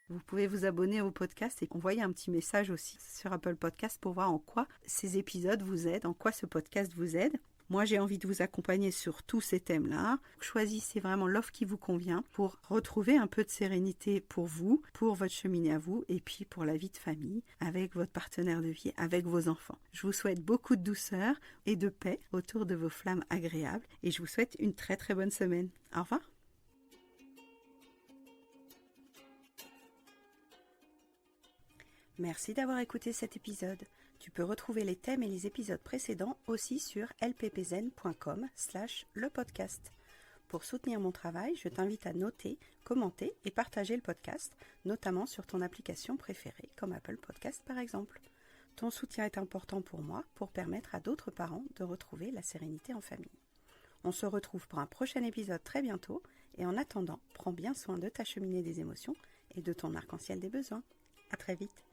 Vous pouvez vous abonner au podcast et envoyer un petit message aussi sur Apple Podcast pour voir en quoi ces épisodes vous aident, en quoi ce podcast vous aide. Moi, j'ai envie de vous accompagner sur tous ces thèmes-là. Choisissez vraiment l'offre qui vous convient pour retrouver un peu de sérénité pour vous, pour votre cheminée à vous et puis pour la vie de famille, avec votre partenaire de vie, avec vos enfants. Je vous souhaite beaucoup de douceur et de paix autour de vos flammes agréables et je vous souhaite une très très bonne semaine. Au revoir. Merci d'avoir écouté cet épisode. Tu peux retrouver les thèmes et les épisodes précédents aussi sur lppzen.com/lepodcast. Pour soutenir mon travail, je t'invite à noter, commenter et partager le podcast, notamment sur ton application préférée, comme Apple Podcast par exemple. Ton soutien est important pour moi pour permettre à d'autres parents de retrouver la sérénité en famille. On se retrouve pour un prochain épisode très bientôt et en attendant, prends bien soin de ta cheminée des émotions et de ton arc-en-ciel des besoins. À très vite.